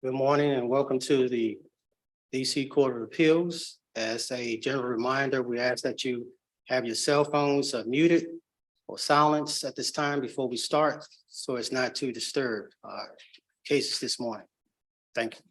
Good morning and welcome to the DC Court of Appeals. As a general reminder, we ask that you have your cell phones muted or silenced at this time before we start, so it's not to disturb cases this morning. Thank you.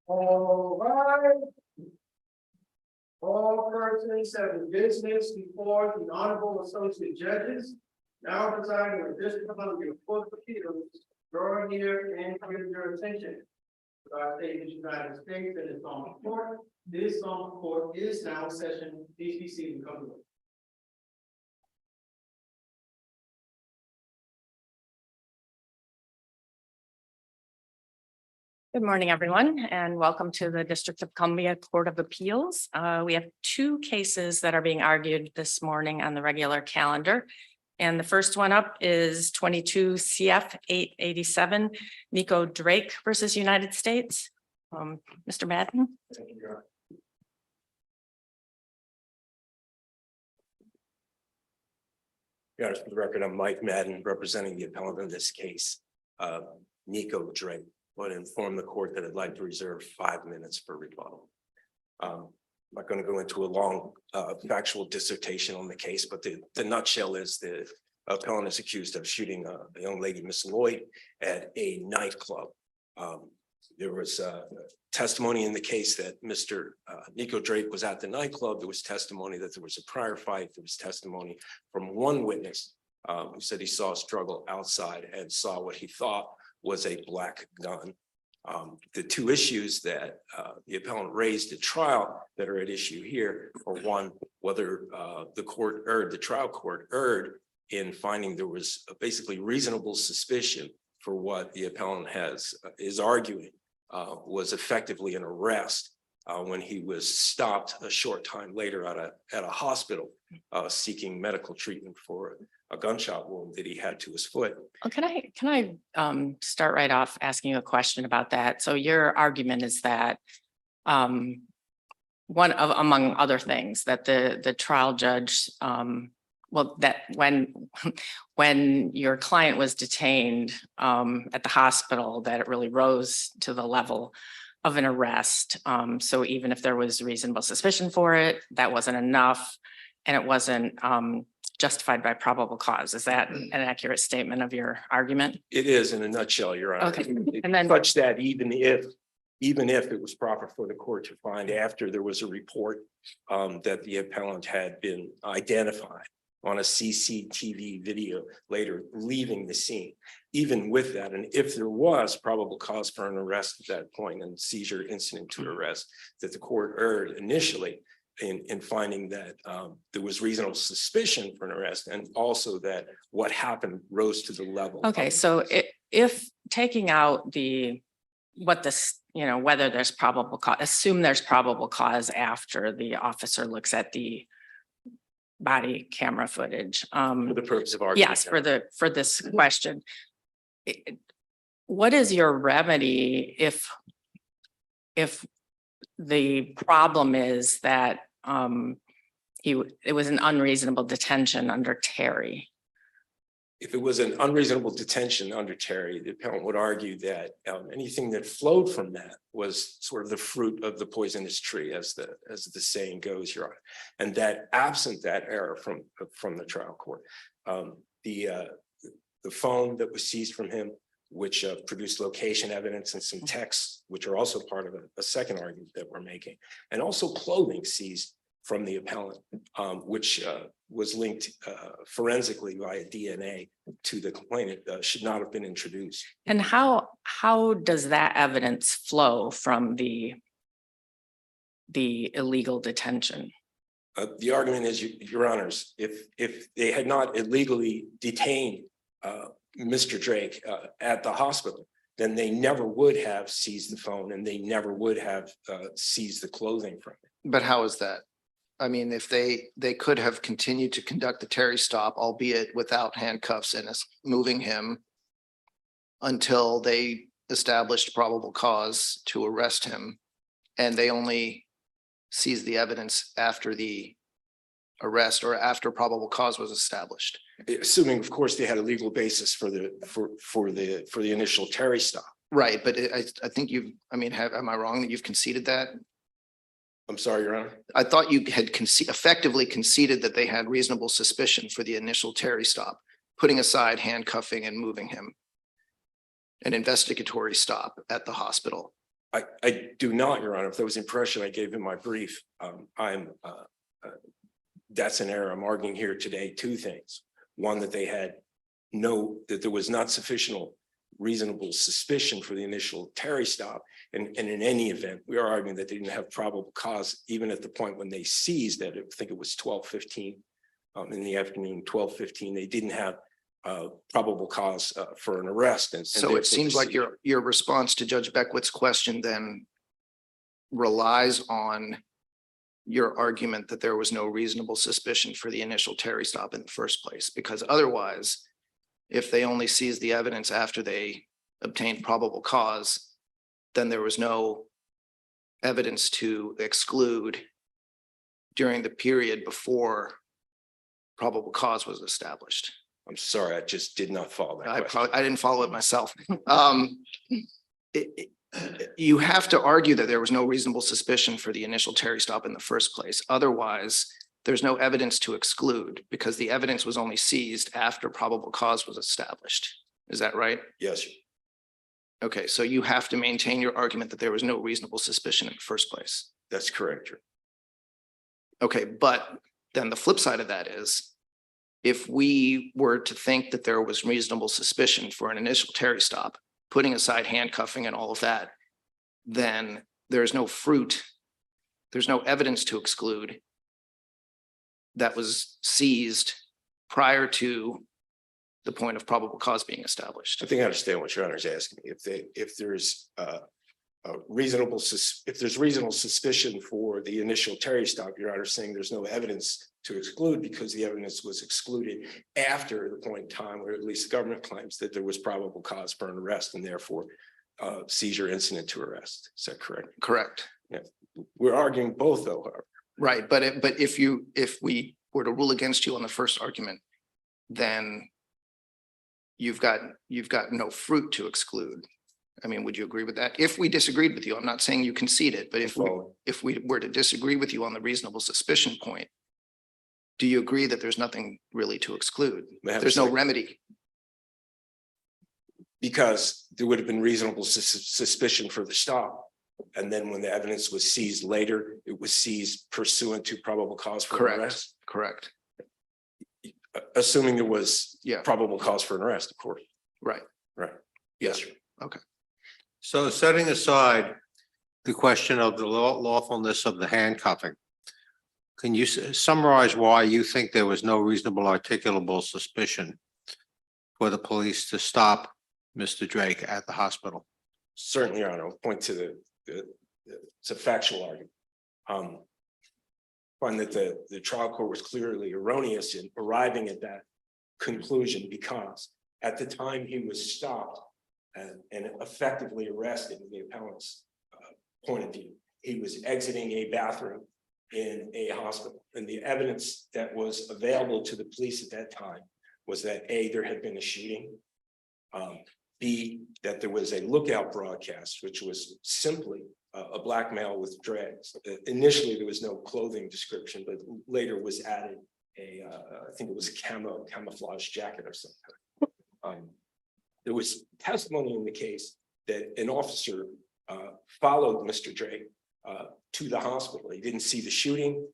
All right. All persons having business before the Honorable Associate Judges now presiding on the District of Columbia Court of Appeals, draw near and give your attention. I state the United States and its on court. This on court is now in session. Please be seated and come to order. Good morning, everyone, and welcome to the District of Columbia Court of Appeals. We have two cases that are being argued this morning on the regular calendar. And the first one up is 22 CF 887 NIKKO Drake versus United States. Mr. Madden. Your Honor, for the record, I'm Mike Madden, representing the appellant in this case, NIKKO Drake. I want to inform the court that I'd like to reserve 5 minutes for rebuttal. I'm not going to go into a long factual dissertation on the case, but the nutshell is the appellant is accused of shooting a young lady, Miss Lloyd, at a nightclub. There was testimony in the case that Mr. NIKKO Drake was at the nightclub. There was testimony that there was a prior fight. There was testimony from one witness who said he saw a struggle outside and saw what he thought was a black gun. The two issues that the appellant raised at trial that are at issue here are one, whether the trial court erred in finding there was basically reasonable suspicion for what the appellant is arguing was effectively an arrest when he was stopped a short time later at a hospital seeking medical treatment for a gunshot wound that he had to his foot. Well, can I start right off asking you a question about that? So your argument is that among other things, that the trial judge, that when your client was detained at the hospital, that it really rose to the level of an arrest. So even if there was reasonable suspicion for it, that wasn't enough, and it wasn't justified by probable cause. Is that an accurate statement of your argument? It is, in a nutshell, Your Honor. Okay. And then such that even if it was proper for the court to find after there was a report that the appellant had been identified on a CCTV video later leaving the scene, even with that, and if there was probable cause for an arrest at that point and seizure incident to arrest, that the court erred initially in finding that there was reasonable suspicion for an arrest, and also that what happened rose to the level. okay, so if taking out whether there's probable cause, assume there's probable cause after the officer looks at the body camera footage. For the purpose of argument. Yes, for this question. What is your remedy if the problem is that it was an unreasonable detention under Terry? If it was an unreasonable detention under Terry, the appellant would argue that anything that flowed from that was sort of the fruit of the poisonous tree, as the saying goes, Your Honor, and that absent that error from the trial court, the phone that was seized from him, which produced location evidence and some texts, which are also part of a second argument that we're making, and also clothing seized from the appellant, which was linked forensically via DNA to the complainant, should not have been introduced. And how does that evidence flow from the illegal detention? The argument is, Your Honors, if they had not illegally detained Mr. Drake at the hospital, then they never would have seized the phone, and they never would have seized the clothing from it. But how is that? I mean, if they could have continued to conduct the Terry stop, albeit without handcuffs and moving him until they established probable cause to arrest him, and they only seized the evidence after the arrest or after probable cause was established. Assuming, of course, they had a legal basis for the initial Terry stop. Right, but I think am I wrong that you've conceded that? I'm sorry, Your Honor. I thought you had effectively conceded that they had reasonable suspicion for the initial Terry stop, putting aside handcuffing and moving him. An investigatory stop at the hospital. I do not, Your Honor. If that was the impression I gave in my brief, that's an error. I'm arguing here today two things. One, that that there was not sufficient reasonable suspicion for the initial Terry stop. And in any event, we are arguing that they didn't have probable cause, even at the point when they seized at, I think it was 12:15 in the afternoon, 12:15, they didn't have probable cause for an arrest. And So it seems like your response to Judge Beckwith's question then relies on your argument that there was no reasonable suspicion for the initial Terry stop in the first place, because otherwise, if they only seized the evidence after they obtained probable cause, then there was no evidence to exclude during the period before probable cause was established. I'm sorry, I just did not follow that question. I didn't follow it myself. You have to argue that there was no reasonable suspicion for the initial Terry stop in the first place. Otherwise, there's no evidence to exclude because the evidence was only seized after probable cause was established. Is that right? Yes, Okay, so you have to maintain your argument that there was no reasonable suspicion in the first place. that's correct. Okay, but then the flip side of that is, if we were to think that there was reasonable suspicion for an initial Terry stop, putting aside handcuffing and all of that, then there's no there's no evidence to exclude that was seized prior to the point of probable cause being established. I think I understand what Your Honor is asking me. If there's reasonable suspicion for the initial Terry stop, Your Honor is saying there's no evidence to exclude because the evidence was excluded after the point in time where at least the government claims that there was probable cause for an arrest and therefore seizure incident to arrest. Is that correct? Correct. Yeah, we're arguing both though. However. Right, but if we were to rule against you on the first argument, then you've got no fruit to exclude. I mean, would you agree with that? If we disagreed with you, I'm not saying you conceded, but if we were to disagree with you on the reasonable suspicion point, do you agree that there's nothing really to exclude? There's no remedy. Because there would have been reasonable suspicion for the stop. And then when the evidence was seized later, it was seized pursuant to probable cause for an arrest. Correct. Assuming there was probable cause for an arrest, of course. Right. Yes, sir. Okay. So setting aside the question of the lawfulness of the handcuffing, can you summarize why you think there was no reasonable articulable suspicion for the police to stop Mr. Drake at the hospital? Certainly, Your Honor. I'll point to it's a factual argument. Find that the trial court was clearly erroneous in arriving at that conclusion because at the time he was stopped and effectively arrested in the appellant's point of view, he was exiting a bathroom in a hospital. And the evidence that was available to the police at that time was that A, there had been a shooting, B, that there was a lookout broadcast, which was simply a black male with dreads. Initially, there was no clothing description, but later was added I think it was a camouflage jacket or something. There was testimony in the case that an officer followed Mr. Drake to the hospital. He didn't see the shooting.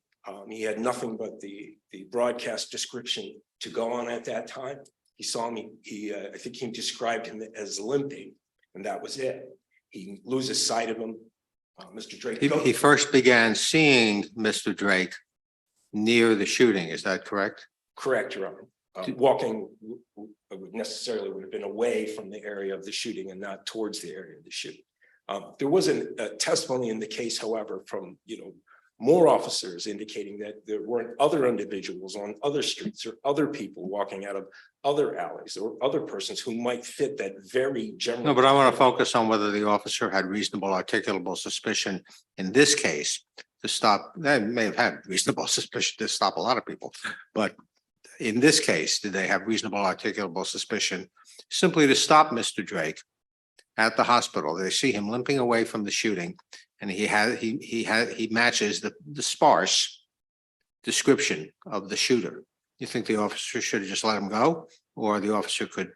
He had nothing but the broadcast description to go on at that time. He saw me. I think he described him as limping, and that was it. He loses sight of him. Mr. Drake. He first began seeing Mr. Drake near the shooting. Is that correct? Correct, Your Honor. Walking would have been away from the area of the shooting and not towards the area of the shooting. There was a testimony in the case, however, from more officers indicating that there weren't other individuals on other streets or other people walking out of other alleys or other persons who might fit that very general. No, but I want to focus on whether the officer had reasonable articulable suspicion in this case to stop. They may have had reasonable suspicion to stop a lot of people, but in this case, did they have reasonable articulable suspicion simply to stop Mr. Drake at the hospital? They see him limping away from the shooting, and he matches the sparse description of the shooter. You think the officer should have just let him go, or the officer could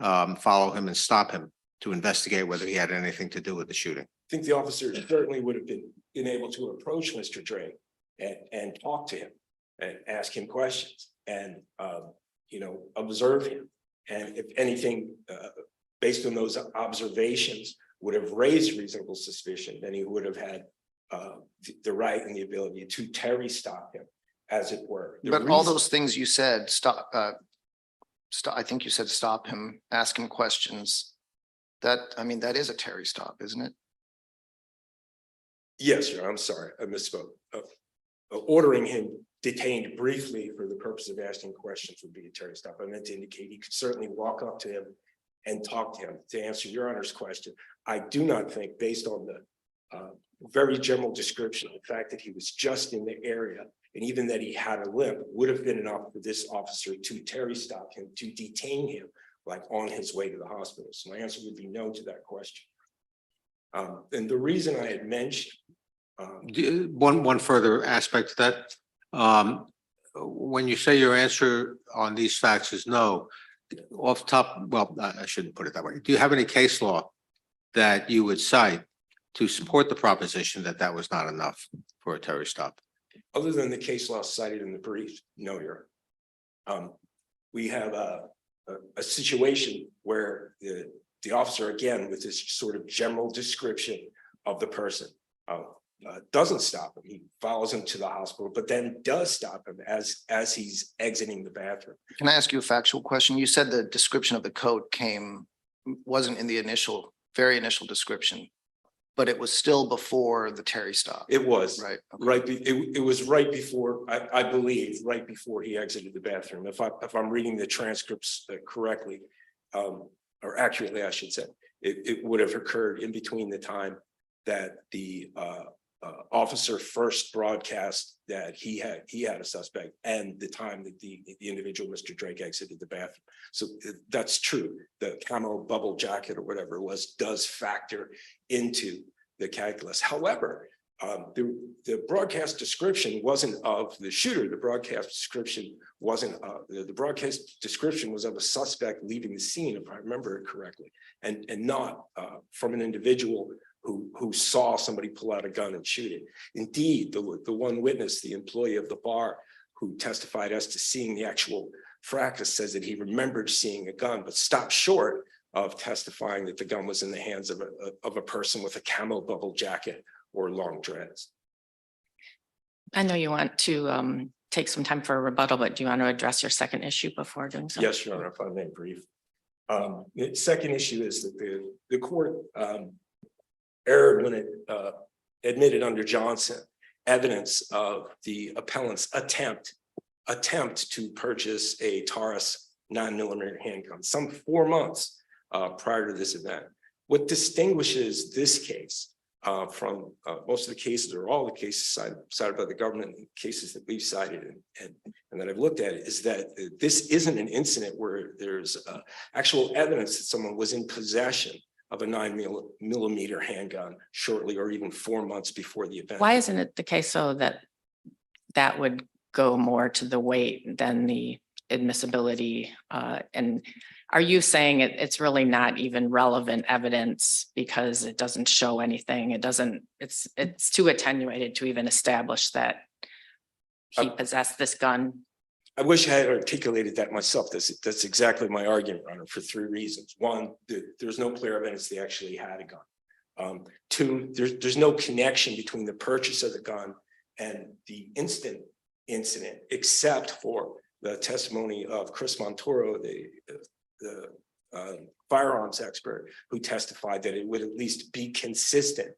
follow him and stop him to investigate whether he had anything to do with the shooting? think the officer certainly would have been able to approach Mr. Drake and talk to him and ask him questions and, observe him. And if anything, based on those observations would have raised reasonable suspicion, then he would have had the right and the ability to Terry stop him, as it were. But all those things you said, stop, I think you said stop him, ask him questions. That is a Terry stop, isn't it? Yes, sir. I'm sorry. I misspoke. Ordering him detained briefly for the purpose of asking questions would be a Terry stop. I meant to indicate he could certainly walk up to him and talk to him. To answer your Honor's question, I do not think, based on the very general description, the fact that he was just in the area and even that he had a limp would have been enough for this officer to Terry stop him, to detain him, like on his way to the hospital. So my answer would be no to that question. And the reason I had mentioned. One further aspect to that. When you say your answer on these facts is no, off top, well, I shouldn't put it that way. Do you have any case law that you would cite to support the proposition that that was not enough for a Terry stop? Other than the case law cited in the brief, no, Your Honor. We have a situation where the officer, again, with this sort of general description of the person, doesn't stop him. He follows him to the hospital, but then does stop him as he's exiting the bathroom. Can I ask you a factual question? You said the description of the coat wasn't in the very initial description, but it was still before the Terry stop. It was Right. right. It was right before, I believe, right before he exited the bathroom. If I'm reading the transcripts correctly, or accurately, I should say, it would have occurred in between the time that the officer first broadcast that he had a suspect and the time that the individual, Mr. Drake, exited the bathroom. So that's true. The camo bubble jacket or whatever it was does factor into the calculus. However, the broadcast description wasn't of the shooter. The broadcast description wasn't the broadcast description was of a suspect leaving the scene, if I remember it correctly, and not from an individual who saw somebody pull out a gun and shoot it. Indeed, the one witness, the employee of the bar who testified as to seeing the actual fracas, says that he remembered seeing a gun, but stopped short of testifying that the gun was in the hands of a person with a camo bubble jacket or long dreads. I know you want to take some time for a rebuttal, but do you want to address your second issue before doing so? Yes, Your Honor, if I may brief. The second issue is that the court erred when it admitted under Johnson evidence of the appellant's attempt to purchase a Taurus 9mm handgun some 4 months prior to this event. What distinguishes this case from most of the cases or all the cases cited by the government, cases that we've cited and that I've looked at, is that this isn't an incident where there's actual evidence that someone was in possession of a 9mm handgun shortly or even 4 months before the event. Why isn't it the case so that would go more to the weight than the admissibility? And are you saying it's really not even relevant evidence because it doesn't show anything? It's too attenuated to even establish that he possessed this gun? I wish I had articulated that myself. That's exactly my argument, Your Honor, for 3 reasons. One, there's no clear evidence they actually had a gun. 2, there's no connection between the purchase of the gun and the incident, except for the testimony of Chris Montoro, the firearms expert, who testified that it would at least be consistent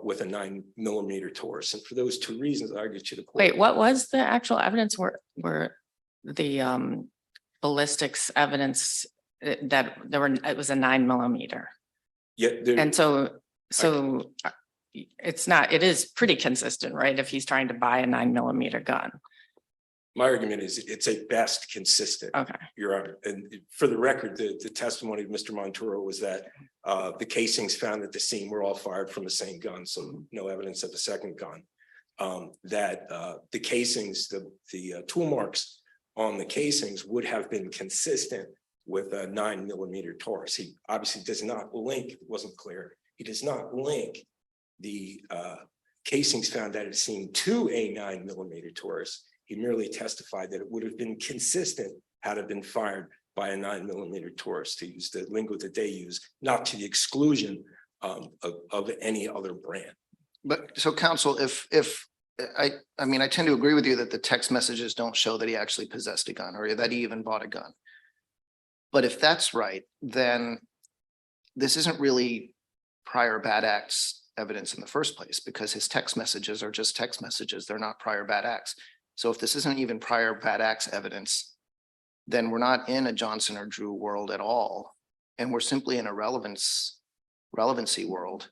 with a 9mm Taurus. And for those 2 reasons, I argue to the court. Wait, what was the actual evidence? Were the ballistics evidence that it was a 9mm? Yeah, And so it is pretty consistent, right? If he's trying to buy a 9mm gun. my argument is it's a best consistent. Okay. Your Honor, and for the record, the testimony of Mr. Montoro was that the casings found at the scene were all fired from the same gun, so no evidence of a second gun. That the casings, the tool marks on the casings would have been consistent with a 9mm Taurus. He obviously does not link, it wasn't clear, he does not link the casings found that it seemed to a 9mm Taurus. He merely testified that it would have been consistent had it been fired by a 9mm Taurus, to use the lingo that they use, not to the exclusion of any other brand. But so counsel, if I mean, I tend to agree with you that the text messages don't show that he actually possessed a gun or that he even bought a gun. But if that's right, then this isn't really prior bad acts evidence in the first place, because his text messages are just text messages. They're not prior bad acts. So if this isn't even prior bad acts evidence, then we're not in a Johnson or Drew world at all. And we're simply in a relevancy world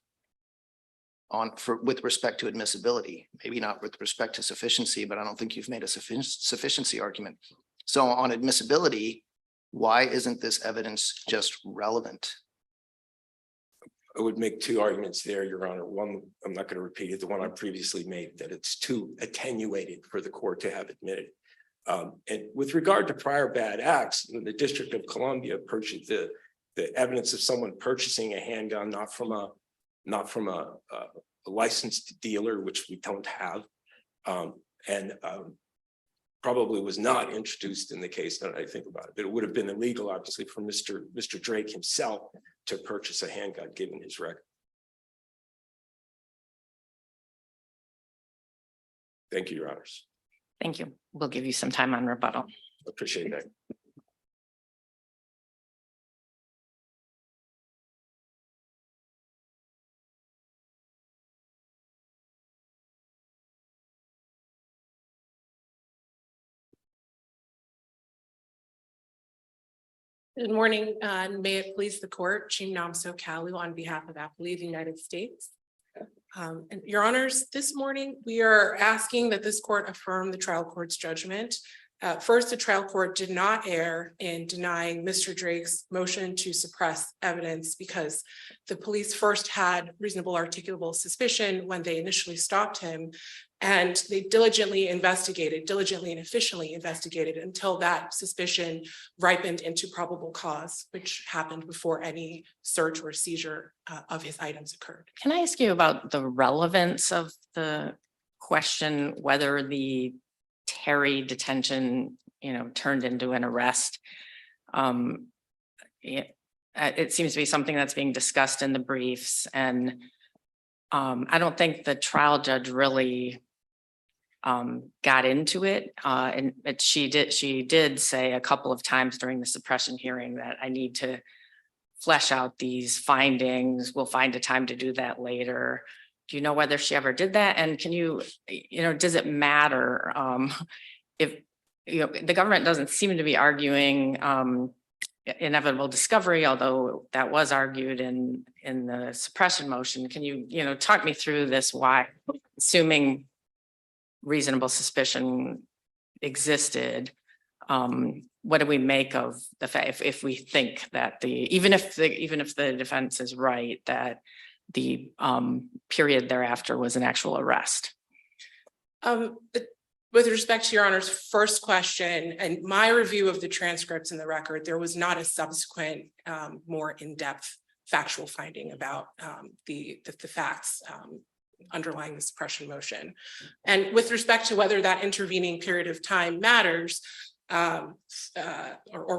with respect to admissibility, maybe not with respect to sufficiency, but I don't think you've made a sufficiency argument. So on admissibility, why isn't this evidence just relevant? I would make two arguments there, Your Honor. One, I'm not going to repeat it, the one I previously made, that it's too attenuated for the court to have admitted. And with regard to prior bad acts, the District of Columbia purchased the evidence of someone purchasing a handgun, not from a licensed dealer, which we don't have, and probably was not introduced in the case that I think about it. But it would have been illegal, obviously, for Mr. Drake himself to purchase a handgun, given his record. Thank you, Your Honors. Thank you. We'll give you some time on rebuttal. Appreciate that. Good morning, and may it please the court, Chim Namso Kalu on behalf of Appellee of the United States. And Your Honors, this morning we are asking that this court affirm the trial court's judgment. First, the trial court did not err in denying Mr. Drake's motion to suppress evidence because the police first had reasonable articulable suspicion when they initially stopped him, and they diligently and efficiently investigated until that suspicion ripened into probable cause, which happened before any search or seizure of his items occurred. Can I ask you about the relevance of the question, whether the Terry detention, turned into an arrest? It seems to be something that's being discussed in the briefs, and I don't think the trial judge really got into it. And she did say a couple of times during the suppression hearing that I need to flesh out these findings. We'll find a time to do that later. Do you know whether she ever did that? And can you, does it matter if, the government doesn't seem to be arguing inevitable discovery, although that was argued in the suppression motion. Can you, talk me through this, why, assuming reasonable suspicion existed, what do we make of the fact, if we think that even if the defense is right, that the period thereafter was an actual arrest? With respect to Your Honor's first question and my review of the transcripts in the record, there was not a subsequent more in-depth factual finding about the facts underlying the suppression motion. And with respect to whether that intervening period of time matters, or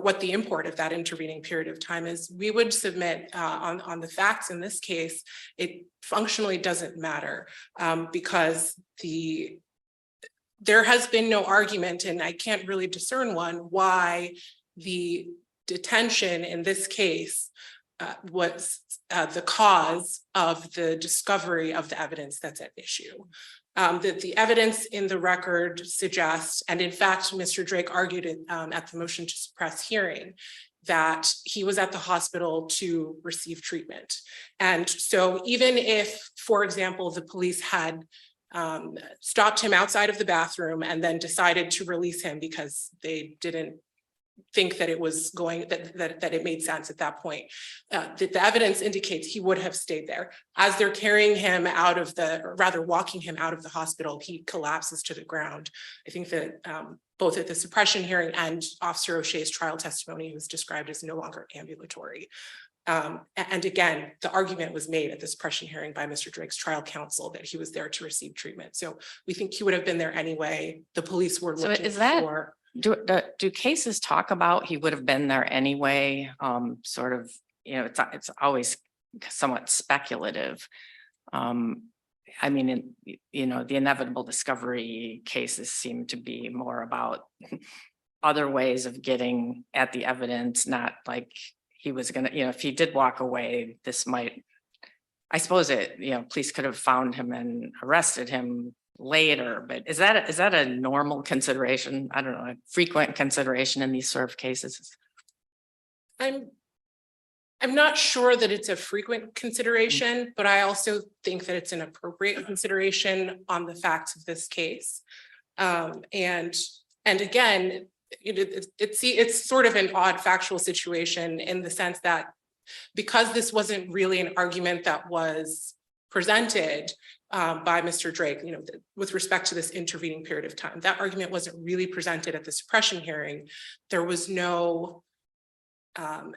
what the import of that intervening period of time is, we would submit on the facts in this case, it functionally doesn't matter because there has been no argument, and I can't really discern one, why the detention in this case was the cause of the discovery of the evidence that's at issue. That the evidence in the record suggests, and in fact, Mr. Drake argued it at the motion to suppress hearing, that he was at the hospital to receive treatment. And so even if, for example, the police had stopped him outside of the bathroom and then decided to release him because they didn't think that it was that it made sense at that point, the evidence indicates he would have stayed there. As they're carrying him out of or rather walking him out of the hospital, he collapses to the ground. I think that both at the suppression hearing and Officer O'Shea's trial testimony, he was described as no longer ambulatory. And again, the argument was made at this suppression hearing by Mr. Drake's trial counsel that he was there to receive treatment. So we think he would have been there anyway. The police were So looking is that- for. Do cases talk about he would have been there anyway? Sort of, it's always somewhat speculative. I mean, the inevitable discovery cases seem to be more about other ways of getting at the evidence, not like he was gonna, if he did walk away, this might, I suppose police could have found him and arrested him later, but is that a normal consideration? I don't know, a frequent consideration in these sort of cases? I'm not sure that it's a frequent consideration, but I also think that it's an appropriate consideration on the facts of this case. And again, it's sort of an odd factual situation in the sense that because this wasn't really an argument that was presented by Mr. Drake, with respect to this intervening period of time, that argument wasn't really presented at the suppression hearing. There was no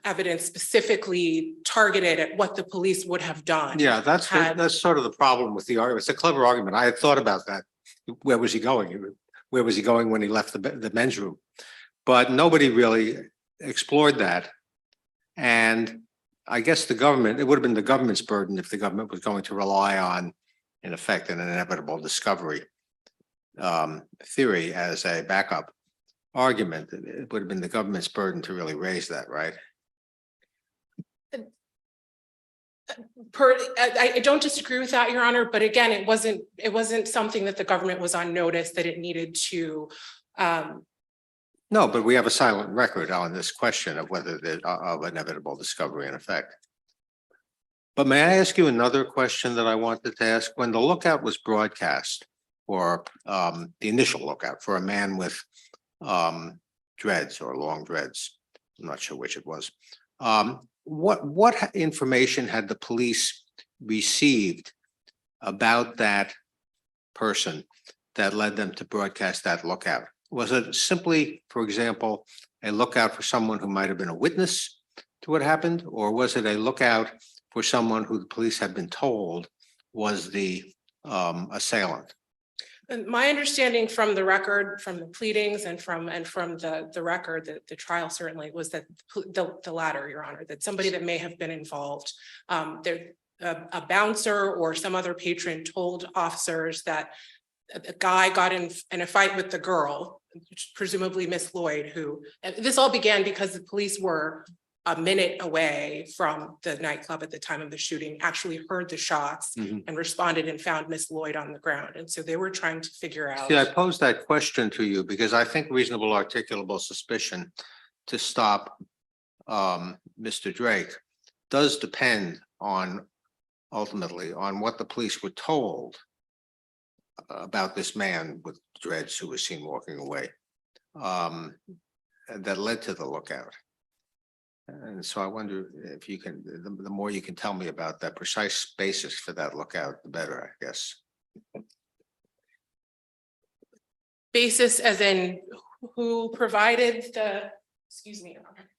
evidence specifically targeted at what the police would have done. Yeah, that's sort of the problem with the argument. It's a clever argument. I had thought about that. Where was he going? Where was he going when he left the men's room? But nobody really explored that. And I guess it would have been the government's burden if the government was going to rely on, in effect, an inevitable discovery theory as a backup argument. It would have been the government's burden to really raise that, right? I don't disagree with that, Your Honor, but again, it wasn't something that the government was on notice that it needed to. No, but we have a silent record on this question of whether of inevitable discovery in effect. But may I ask you another question that I wanted to ask? When the lookout was broadcast, or the initial lookout for a man with dreads or long dreads, I'm not sure which it was. What information had the police received about that person that led them to broadcast that lookout? Was it simply, for example, a lookout for someone who might have been a witness to what happened? Or was it a lookout for someone who the police had been told was the assailant? And my understanding from the record, from the pleadings and from the record, that the trial certainly was that the latter, Your Honor, that somebody that may have been involved, a bouncer or some other patron told officers that a guy got in a fight with the girl, presumably Miss Lloyd, who, and this all began because the police were a minute away from the nightclub at the time of the shooting, actually heard the shots and responded and found Miss Lloyd on the ground. And so they were trying to figure out. See, I posed that question to you because I think reasonable articulable suspicion to stop Mr. Drake does depend on, ultimately, on what the police were told about this man with dreads who was seen walking away, that led to the lookout. And so I wonder if you can, the more you can tell me about that precise basis for that lookout, the better, I guess. Basis as in who provided the, excuse me, Your Honor.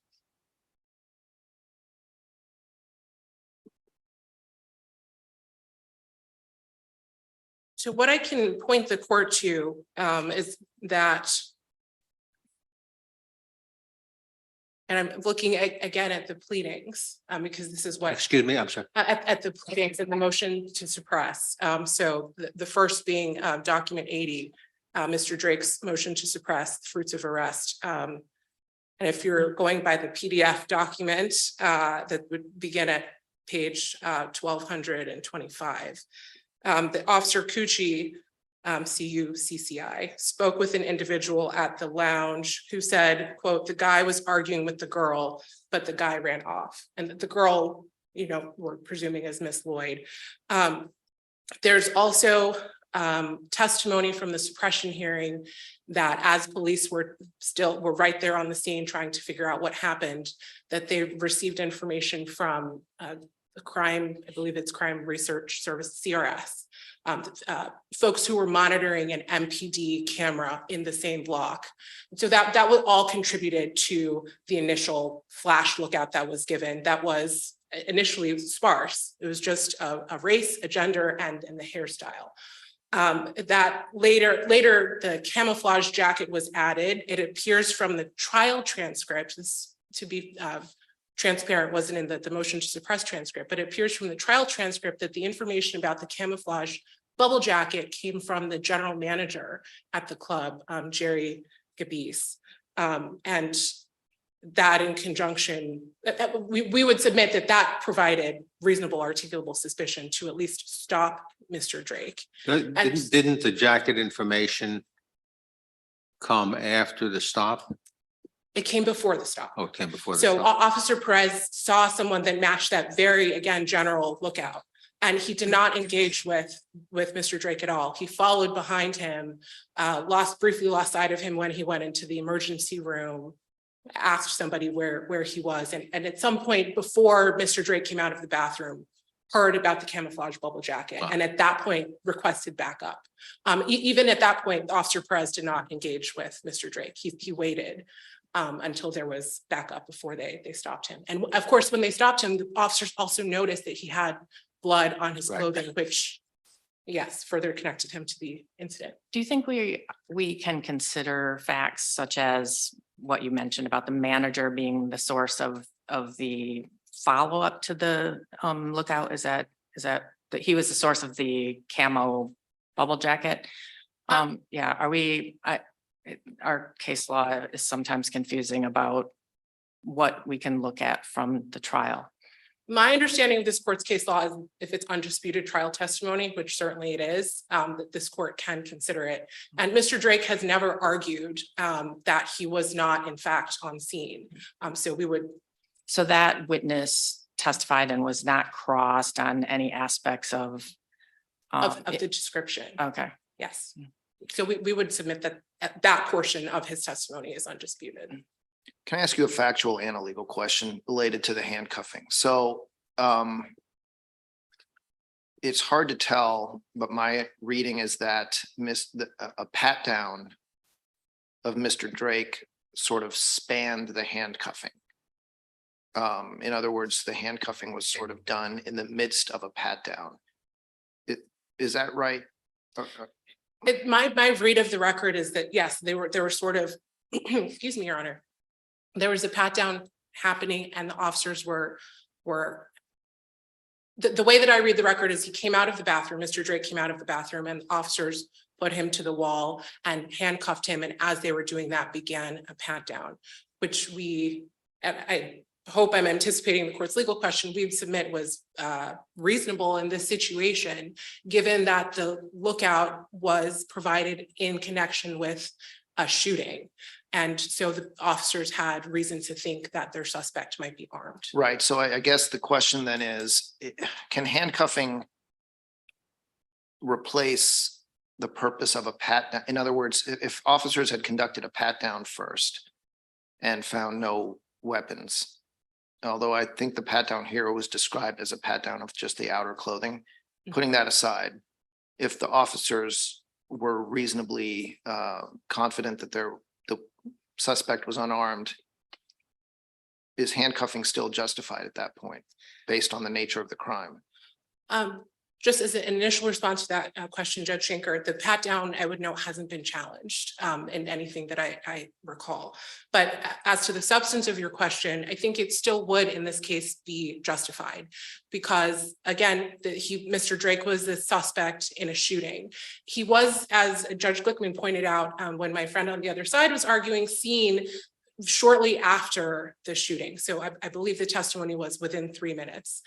So what I can point the court to is that, and I'm looking again at the pleadings because this is what. Excuse me, I'm sorry. At the pleadings and the motion to suppress. So the first being document 80, Mr. Drake's motion to suppress fruits of arrest. And if you're going by the PDF document that would begin at page 1225. The officer Cucci, CUCCI, spoke with an individual at the lounge who said, quote, the guy was arguing with the girl, but the guy ran off. And the girl, we're presuming is Miss Lloyd. There's also testimony from the suppression hearing that as police were right there on the scene trying to figure out what happened, that they received information from the crime, I believe it's Crime Research Service, CRS, folks who were monitoring an MPD camera in the same block. So that was all contributed to the initial flash lookout that was given. That was initially sparse. It was just a race, a gender, and the hairstyle. That later the camouflage jacket was added. It appears from the trial transcript. This, to be transparent, wasn't in the motion to suppress transcript, but it appears from the trial transcript that the information about the camouflage bubble jacket came from the general manager at the club, Jerry Gabis. And that in conjunction, we would submit that provided reasonable articulable suspicion to at least stop Mr. Drake. Didn't the jacket information come after the stop? It came before the stop. Oh, it came before the So stop. Officer Perez saw someone that matched that very, again, general lookout. And he did not engage with Mr. Drake at all. He followed behind him, briefly lost sight of him when he went into the emergency room, asked somebody where he was. And at some point before Mr. Drake came out of the bathroom, heard about the camouflage bubble jacket. Wow. And at that point requested backup. Even at that point, Officer Perez did not engage with Mr. Drake. He waited until there was backup before they stopped him. And of course, when they stopped him, the officers also noticed that he had blood on his Right. clothing, which, yes, further connected him to the incident. Do you think we can consider facts such as what you mentioned about the manager being the source of the follow-up to the lookout? Is that he was the source of the camo bubble jacket? Yeah, our case law is sometimes confusing about what we can look at from the trial. My understanding of this court's case law is if it's undisputed trial testimony, which certainly it is, that this court can consider it. And Mr. Drake has never argued that he was not in fact on scene. So that witness testified and was not crossed on any aspects of the description. Okay. Yes. So we would submit that portion of his testimony is undisputed. Can I ask you a factual and a legal question related to the handcuffing? So it's hard to tell, but my reading is that a pat down of Mr. Drake sort of spanned the handcuffing. In other words, the handcuffing was sort of done in the midst of a pat down. Is that right? My read of the record is that, yes, they were sort of, excuse me, Your Honor. There was a pat down happening and the officers were the way that I read the record is he came out of the bathroom, Mr. Drake came out of the bathroom and officers put him to the wall and handcuffed him. And as they were doing that, began a pat down, which I hope I'm anticipating the court's legal question, we'd submit was reasonable in this situation, given that the lookout was provided in connection with a shooting. And so the officers had reason to think that their suspect might be armed. Right. So I guess the question then is, can handcuffing replace the purpose of a pat down? In other words, if officers had conducted a pat down first and found no weapons, although I think the pat down here was described as a pat down of just the outer clothing, putting that aside, if the officers were reasonably confident that the suspect was unarmed, is handcuffing still justified at that point based on the nature of the crime? Just as an initial response to that question, Judge Schenker, the pat down, I would note, hasn't been challenged in anything that I recall. But as to the substance of your question, I think it still would in this case be justified because, again, Mr. Drake was the suspect in a shooting. He was, as Judge Glickman pointed out, when my friend on the other side was arguing, seen shortly after the shooting. So I believe the testimony was within 3 minutes.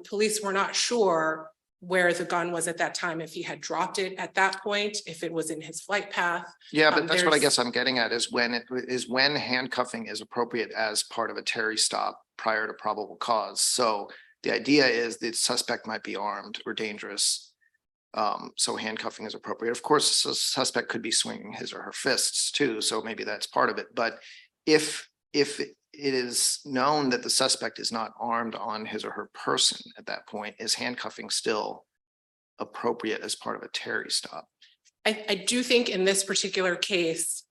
Police were not sure where the gun was at that time, if he had dropped it at that point, if it was in his flight path. Yeah, but that's what I guess I'm getting at is when handcuffing is appropriate as part of a Terry stop prior to probable cause. So the idea is the suspect might be armed or dangerous. So handcuffing is appropriate. Of course, the suspect could be swinging his or her fists too. So maybe that's part of it. But if it is known that the suspect is not armed on his or her person at that point, is handcuffing still appropriate as part of a Terry stop? I do think in this particular case,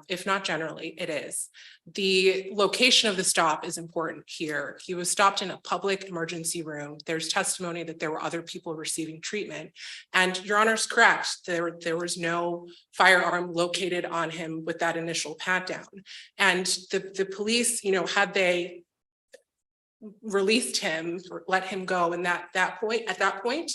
if not generally, it is. The location of the stop is important here. He was stopped in a public emergency room. There's testimony that there were other people receiving treatment. And Your Honor's correct, there was no firearm located on him with that initial pat down. And the police, had they released him or let him go and at that point,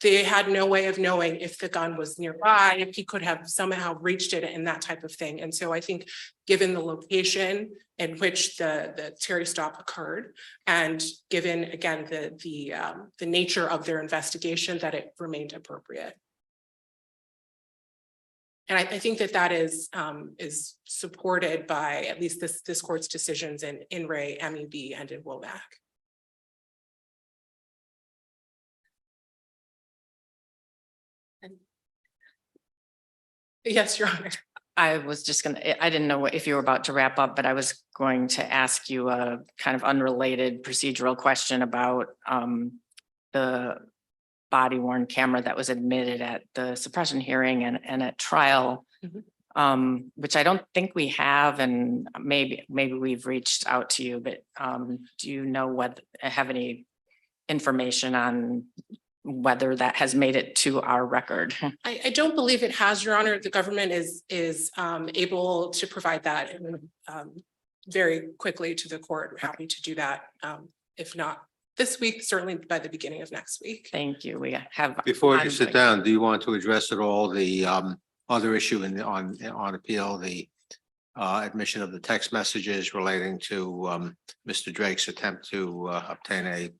they had no way of knowing if the gun was nearby, if he could have somehow reached it and that type of thing. And so I think given the location in which the Terry stop occurred, and given again the nature of their investigation, that it remained appropriate. And I think that is supported by at least this court's decisions in Ray, MEB, and in Womack. Yes, Your Honor. I was just I didn't know if you were about to wrap up, but I was going to ask you a kind of unrelated procedural question about the body worn camera that was admitted at the suppression hearing and at trial, which I don't think we have, and maybe we've reached out to you, but do you know have any information on whether that has made it to our record? I don't believe it has, Your Honor. The government is able to provide that very quickly to the court. We're happy to do that. If not this week, certainly by the beginning of next week. Thank you. We have. Before you sit down, do you want to address at all the other issue on appeal, the admission of the text messages relating to Mr. Drake's attempt to obtain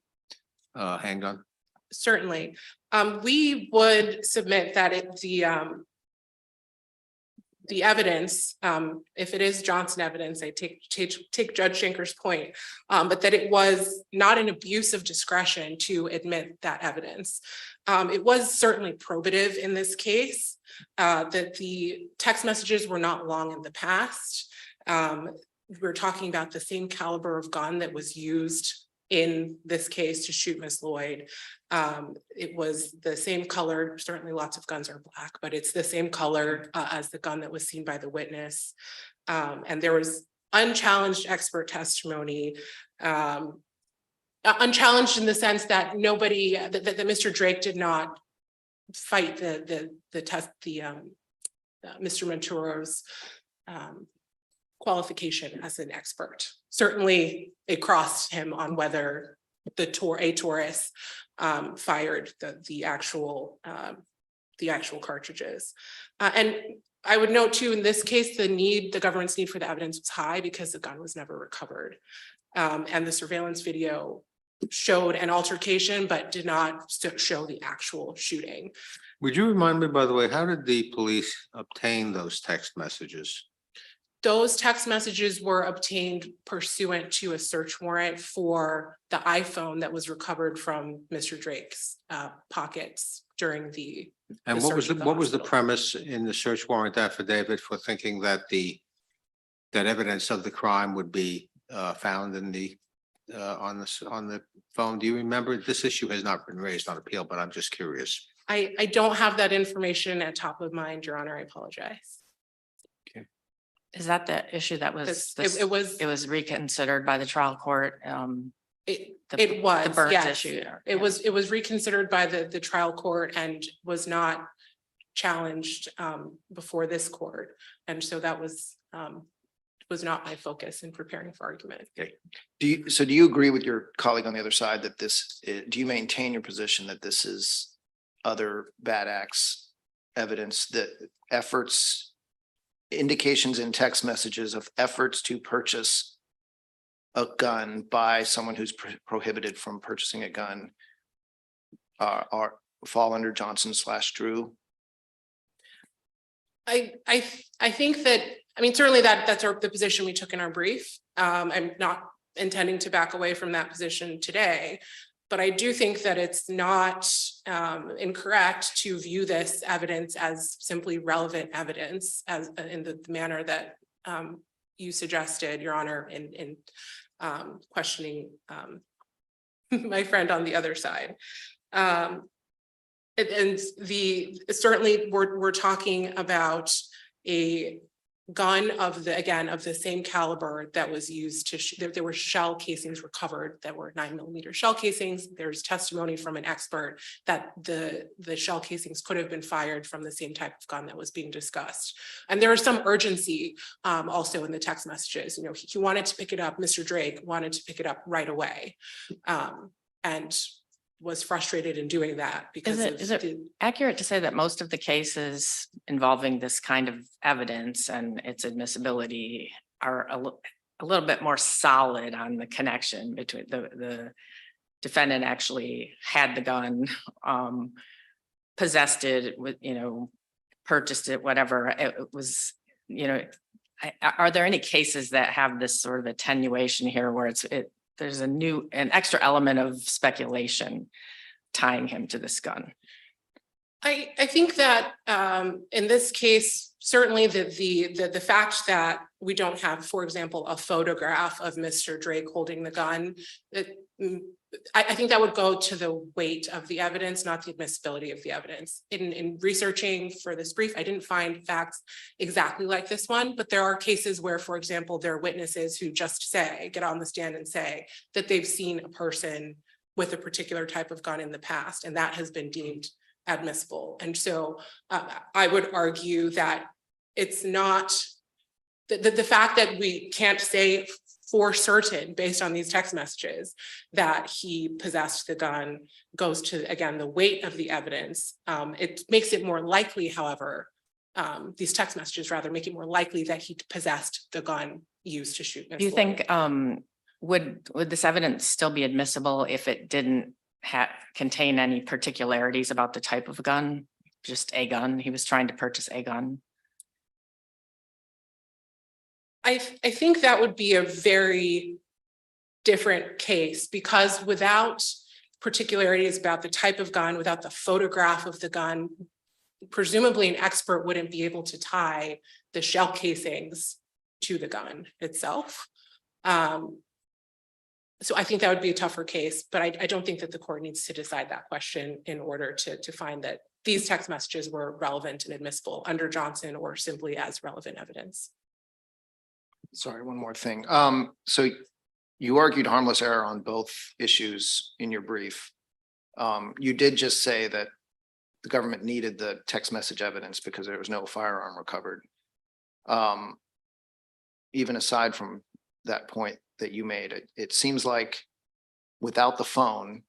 a handgun? Certainly. We would submit that the evidence, if it is Johnson evidence, I take Judge Schenker's point, but that it was not an abuse of discretion to admit that evidence. It was certainly probative in this case, that the text messages were not long in the past. We're talking about the same caliber of gun that was used in this case to shoot Miss Lloyd. It was the same color. Certainly lots of guns are black, but it's the same color as the gun that was seen by the witness. And there was unchallenged expert testimony, unchallenged in the sense that that Mr. Drake did not fight Mr. Monturo's qualification as an expert. Certainly it crossed him on whether a Taurus fired the actual cartridges. And I would note too, in this case, the government's need for the evidence was high because the gun was never recovered. And the surveillance video showed an altercation, but did not show the actual shooting. Would you remind me, by the way, how did the police obtain those text messages? Those text messages were obtained pursuant to a search warrant for the iPhone that was recovered from Mr. Drake's pockets during the. And what was the premise in the search warrant affidavit for thinking that that evidence of the crime would be found in on the phone? Do you remember? This issue has not been raised on appeal, but I'm just curious. I don't have that information at top of mind, Your Honor. I apologize. Is that the issue that was? It was reconsidered by the trial court. It was the Burns yes. issue. It was reconsidered by the trial court and was not challenged before this court, and so that was not my focus in preparing for argument. Okay. Do you agree with your colleague on the other side that do you maintain your position that this is other bad acts evidence, that indications in text messages of efforts to purchase a gun by someone who's prohibited from purchasing a gun fall under Johnson/Drew? I think that, I mean, certainly that's the position we took in our brief. I'm not intending to back away from that position today, but I do think that it's not incorrect to view this evidence as simply relevant evidence, as in the manner that you suggested, Your Honor, in questioning my friend on the other side. And certainly we're talking about a gun of the same caliber that was used to, there were shell casings recovered that were 9mm shell casings. There's testimony from an expert that the shell casings could have been fired from the same type of gun that was being discussed. And there was some urgency also in the text messages. You know, he wanted to pick it up. Mr. Drake wanted to pick it up right away, and was frustrated in doing that because Is it accurate to say that most of the cases involving this kind of evidence and its admissibility are a little bit more solid on the connection between the defendant actually had the gun, possessed it with, you know, purchased it, whatever it was, you know, are there any cases that have this sort of attenuation here where there's an extra element of speculation tying him to this gun? I think that in this case, certainly the fact that we don't have, for example, a photograph of Mr. Drake holding the gun, I think that would go to the weight of the evidence, not the admissibility of the evidence. In researching for this brief, I didn't find facts exactly like this one, but there are cases where, for example, there are witnesses who just get on the stand and say that they've seen a person with a particular type of gun in the past, and that has been deemed admissible. And so I would argue that it's not the fact that we can't say for certain based on these text messages that he possessed the gun goes to, again, the weight of the evidence. It makes it more likely, however, these text messages rather make it more likely that he possessed the gun used to shoot. Do you think would this evidence still be admissible if it didn't contain any particularities about the type of gun, just a gun? He was trying to purchase a gun. I think that would be a very different case, because without particularities about the type of gun, without the photograph of the gun, presumably an expert wouldn't be able to tie the shell casings to the gun itself. So I think that would be a tougher case, but I don't think that the court needs to decide that question in order to find that these text messages were relevant and admissible under Johnson or simply as relevant evidence. Sorry, one more thing. So you argued harmless error on both issues in your brief. You did just say that the government needed the text message evidence because there was no firearm recovered. Even aside from that point that you made, it seems like without the phone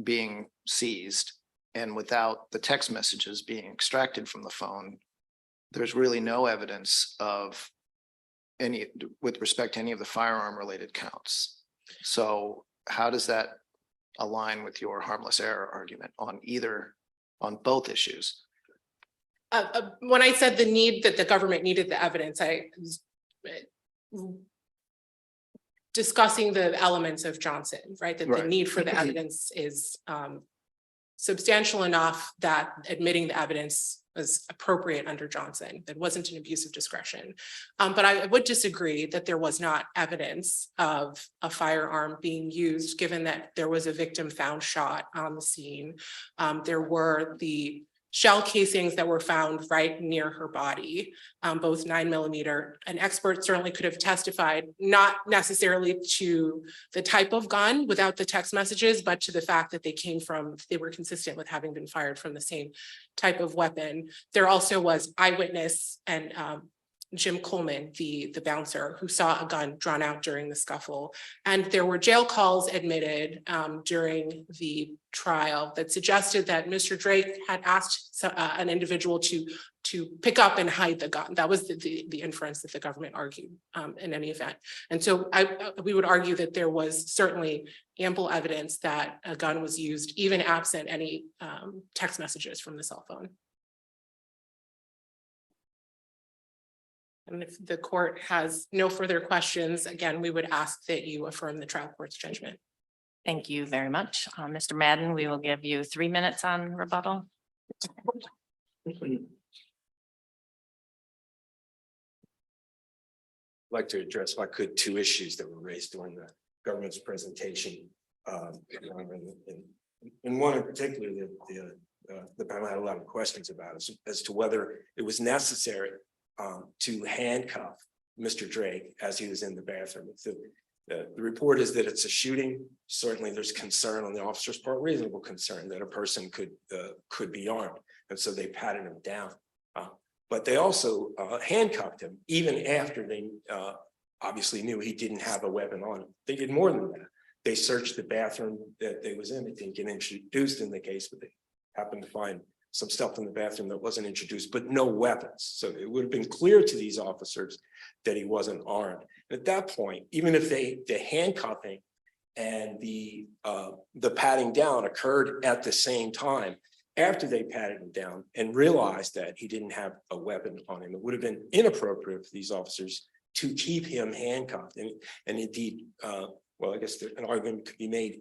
being seized and without the text messages being extracted from the phone, there's really no evidence of any with respect to any of the firearm related counts. So how does that align with your harmless error argument on both issues? When I said the need that the government needed the evidence, I was discussing the elements of Johnson, right? That the need for the evidence is substantial enough that admitting the evidence was appropriate under Johnson. That wasn't an abuse of discretion. But I would disagree that there was not evidence of a firearm being used, given that there was a victim found shot on the scene. There were the shell casings that were found right near her body, both 9mm. An expert certainly could have testified, not necessarily to the type of gun without the text messages, but to the fact that they were consistent with having been fired from the same type of weapon. There also was eyewitness and Jim Coleman, the bouncer, who saw a gun drawn out during the scuffle. And there were jail calls admitted during the trial that suggested that Mr. Drake had asked an individual to pick up and hide the gun. That was the inference that the government argued in any event. And so we would argue that there was certainly ample evidence that a gun was used, even absent any text messages from the cell phone. And if the court has no further questions, again, we would ask that you affirm the trial court's judgment. Thank you very much. Mr. Madden, we will give you 3 minutes on rebuttal. I'd like to address, if I could, two issues that were raised during the government's presentation. And one in particular that the panel had a lot of questions about as to whether it was necessary to handcuff Mr. Drake as he was in the bathroom. The report is that it's a shooting. Certainly there's concern on the officer's part, reasonable concern that a person could be armed. And so they patted him down. But they also handcuffed him even after they obviously knew he didn't have a weapon on him. They did more than that. They searched the bathroom that they was in. It didn't get introduced in the case, but they happened to find some stuff in the bathroom that wasn't introduced, but no weapons. So it would have been clear to these officers that he wasn't armed. At that point, even if the handcuffing and the patting down occurred at the same time, after they patted him down and realized that he didn't have a weapon on him, it would have been inappropriate for these officers to keep him handcuffed. And indeed, well, I guess an argument could be made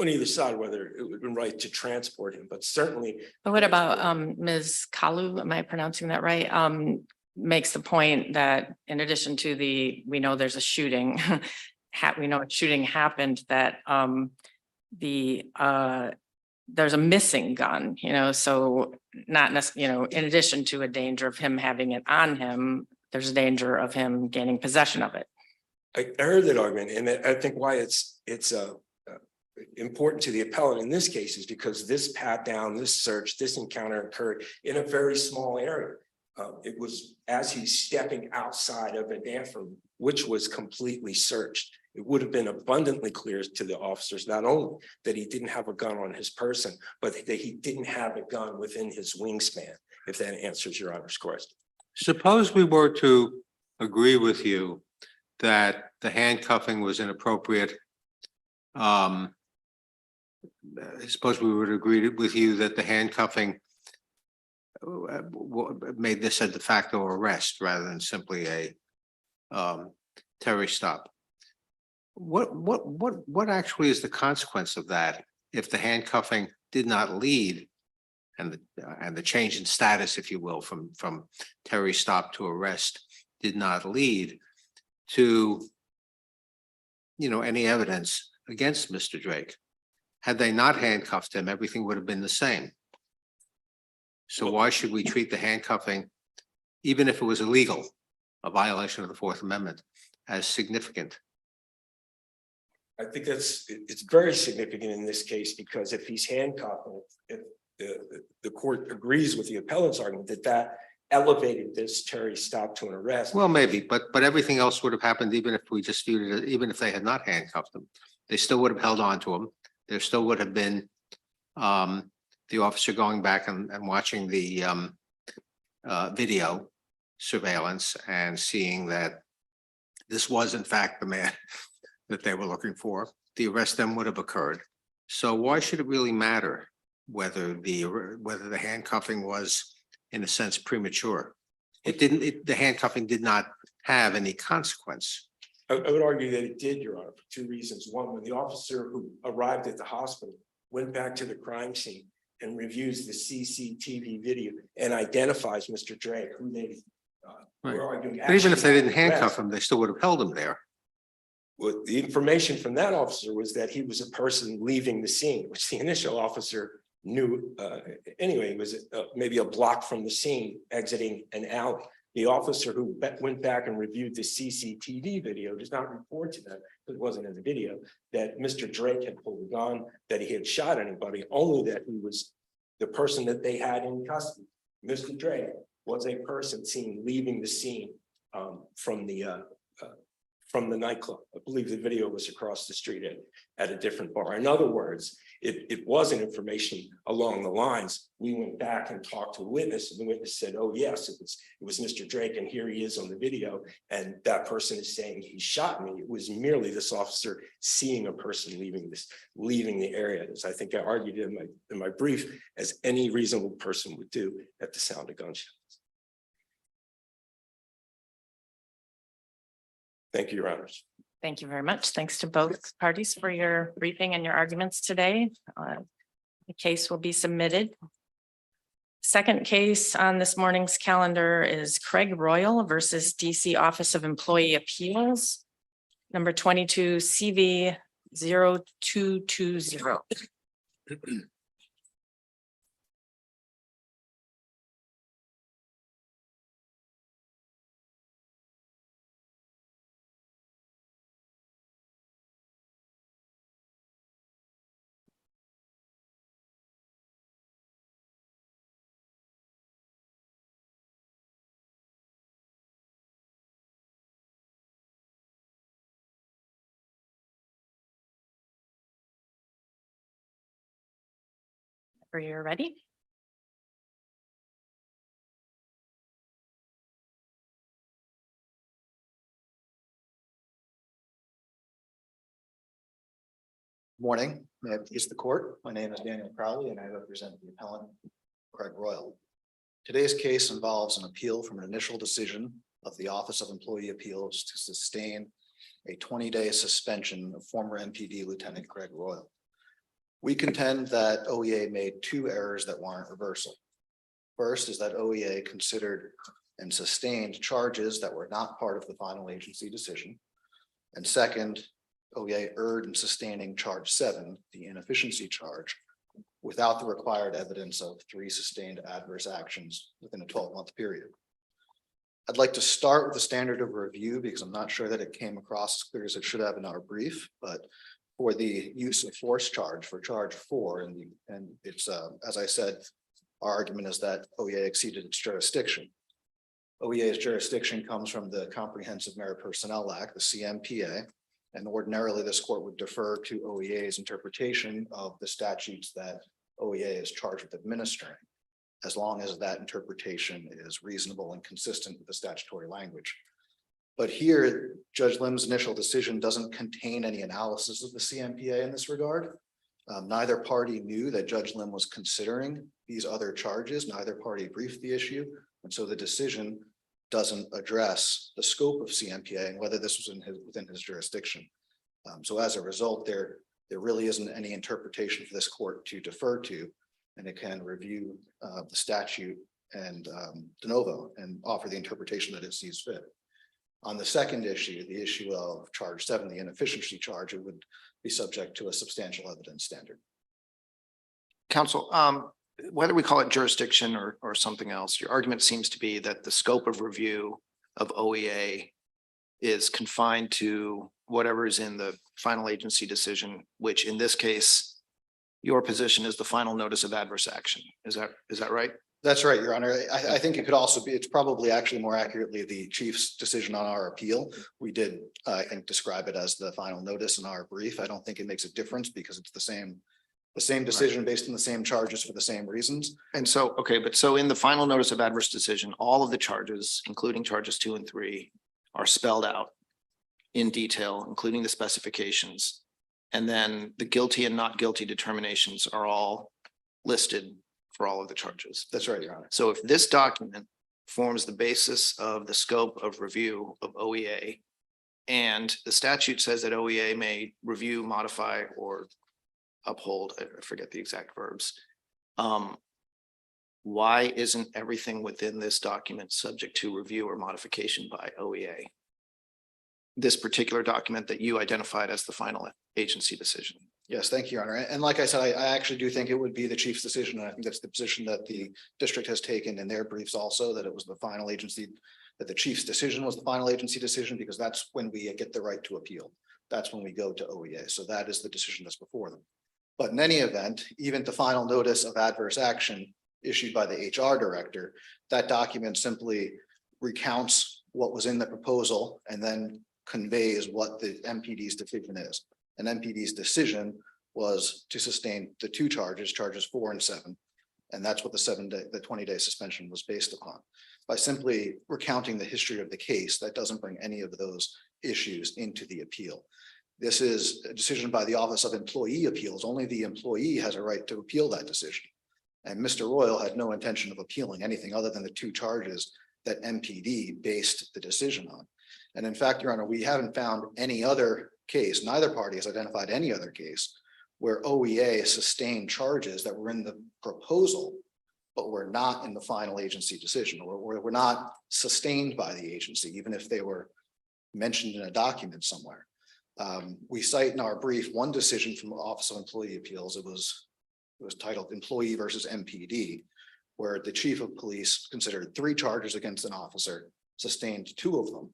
on either side, whether it would have been right to transport him, but certainly. But what about Ms. Kalu, am I pronouncing that right? Makes the point that in addition to we know there's a shooting, we know a shooting happened, that there's a missing gun, so not necessarily, in addition to a danger of him having it on him, there's a danger of him gaining possession of it. I heard that argument, and I think why it's important to the appellant in this case is because this pat down, this search, this encounter occurred in a very small area. It was as he's stepping outside of a bathroom, which was completely searched. It would have been abundantly clear to the officers, not only that he didn't have a gun on his person, but that he didn't have a gun within his wingspan, if that answers your Honor's question. Suppose we were to agree with you that the handcuffing was inappropriate. Suppose we would agree with you that the handcuffing made this a de facto arrest rather than simply a Terry stop. What actually is the consequence of that if the handcuffing did not lead and the change in status, if you will, from Terry stop to arrest did not lead to any evidence against Mr. Drake? Had they not handcuffed him, everything would have been the same. So why should we treat the handcuffing, even if it was illegal, a violation of the Fourth Amendment, as significant? I think it's very significant in this case, because if he's handcuffed, if the court agrees with the appellant's argument that elevated this Terry stop to an arrest. Well, maybe, but everything else would have happened even if we just viewed it, even if they had not handcuffed him. They still would have held on to him. There still would have been the officer going back and watching the video surveillance and seeing that this was in fact the man that they were looking for. The arrest then would have occurred. So why should it really matter whether the handcuffing was in a sense premature? The handcuffing did not have any consequence. I would argue that it did, Your Honor, for two reasons. One, when the officer who arrived at the hospital went back to the crime scene and reviews the CCTV video and identifies Mr. Drake, who they were arguing. But even if they didn't handcuff him, they still would have held him there. Well, the information from that officer was that he was a person leaving the scene, which the initial officer knew. Anyway, it was maybe a block from the scene, exiting an alley. The officer who went back and reviewed the CCTV video does not report to them, because it wasn't in the video, that Mr. Drake had pulled a gun, that he had shot anybody, only that he was the person that they had in custody. Mr. Drake was a person seen leaving the scene from the nightclub. I believe the video was across the street at a different bar. In other words, it wasn't information along the lines. We went back and talked to a witness, and the witness said, "Oh yes, it was Mr. Drake, and here he is on the video, and that person is saying he shot me." It was merely this officer seeing a person leaving the area, as I think I argued in my brief, as any reasonable person would do at the sound of gunshots. Thank you, Your Honors. Thank you very much. Thanks to both parties for your briefing and your arguments today. The case will be submitted. Second case on this morning's calendar is Craig Royal versus DC Office of Employee Appeals, number 22 CV 0220. whenever you're ready. Morning, may it please the court. My name is Daniel Crowley and I represent the appellant Craig Royal. Today's case involves an appeal from an initial decision of the Office of Employee Appeals to sustain a 20-day suspension of former MPD Lieutenant Craig Royal. We contend that OEA made two errors that warrant reversal. First is that OEA considered and sustained charges that were not part of the final agency decision. And second, OEA erred in sustaining charge 7, the inefficiency charge, without the required evidence of 3 sustained adverse actions within a 12-month period. I'd like to start with the standard of review because I'm not sure that it came across as clear as it should have in our brief, but for the use of force charge for charge 4, and it's as I said, our argument is that OEA exceeded its jurisdiction. OEA's jurisdiction comes from the Comprehensive Merit Personnel Act, the CMPA, and ordinarily this court would defer to OEA's interpretation of the statutes that OEA is charged with administering, as long as that interpretation is reasonable and consistent with the statutory language. But here, Judge Lim's initial decision doesn't contain any analysis of the CMPA in this regard. Neither party knew that Judge Lim was considering these other charges. Neither party briefed the issue. And so the decision doesn't address the scope of CMPA and whether this was within his jurisdiction. So as a result, there really isn't any interpretation for this court to defer to, and it can review the statute and de novo and offer the interpretation that it sees fit. On the second issue, the issue of charge 7, the inefficiency charge, it would be subject to a substantial evidence standard. Counsel, whether we call it jurisdiction or something else, your argument seems to be that the scope of review of OEA is confined to whatever is in the final agency decision, which in this case, your position is the final notice of adverse action. Is that right? That's right, Your Honor. I think it could also be, it's probably actually more accurately the chief's decision on our appeal. We did, I think, describe it as the final notice in our brief. I don't think it makes a difference because it's the same decision based on the same charges for the same reasons. And so, okay, but so in the final notice of adverse decision, all of the charges, including charges 2 and 3, are spelled out in detail, including the specifications. And then the guilty and not guilty determinations are all listed for all of the charges. That's right, Your Honor. So if this document forms the basis of the scope of review of OEA, and the statute says that OEA may review, modify, or uphold, I forget the exact verbs. Why isn't everything within this document subject to review or modification by OEA? This particular document that you identified as the final agency decision. Yes, thank you, Your Honor. And like I said, I actually do think it would be the chief's decision. And I think that's the position that the district has taken in their briefs also, that it was the final agency, that the chief's decision was the final agency decision, because that's when we get the right to appeal. That's when we go to OEA. So that is the decision that's before them. But in any event, even the final notice of adverse action issued by the HR director, that document simply recounts what was in the proposal and then conveys what the MPD's decision is. An MPD's decision was to sustain the 2 charges, charges 4 and 7. And that's what the 20-day suspension was based upon. By simply recounting the history of the case, that doesn't bring any of those issues into the appeal. This is a decision by the Office of Employee Appeals. Only the employee has a right to appeal that decision. And Mr. Royal had no intention of appealing anything other than the 2 charges that MPD based the decision on. And in fact, Your Honor, we haven't found any other case, neither party has identified any other case where OEA sustained charges that were in the proposal, but were not in the final agency decision, or were not sustained by the agency, even if they were mentioned in a document somewhere. We cite in our brief one decision from the Office of Employee Appeals. It was titled Employee versus MPD, where the chief of police considered 3 charges against an officer, sustained 2 of them.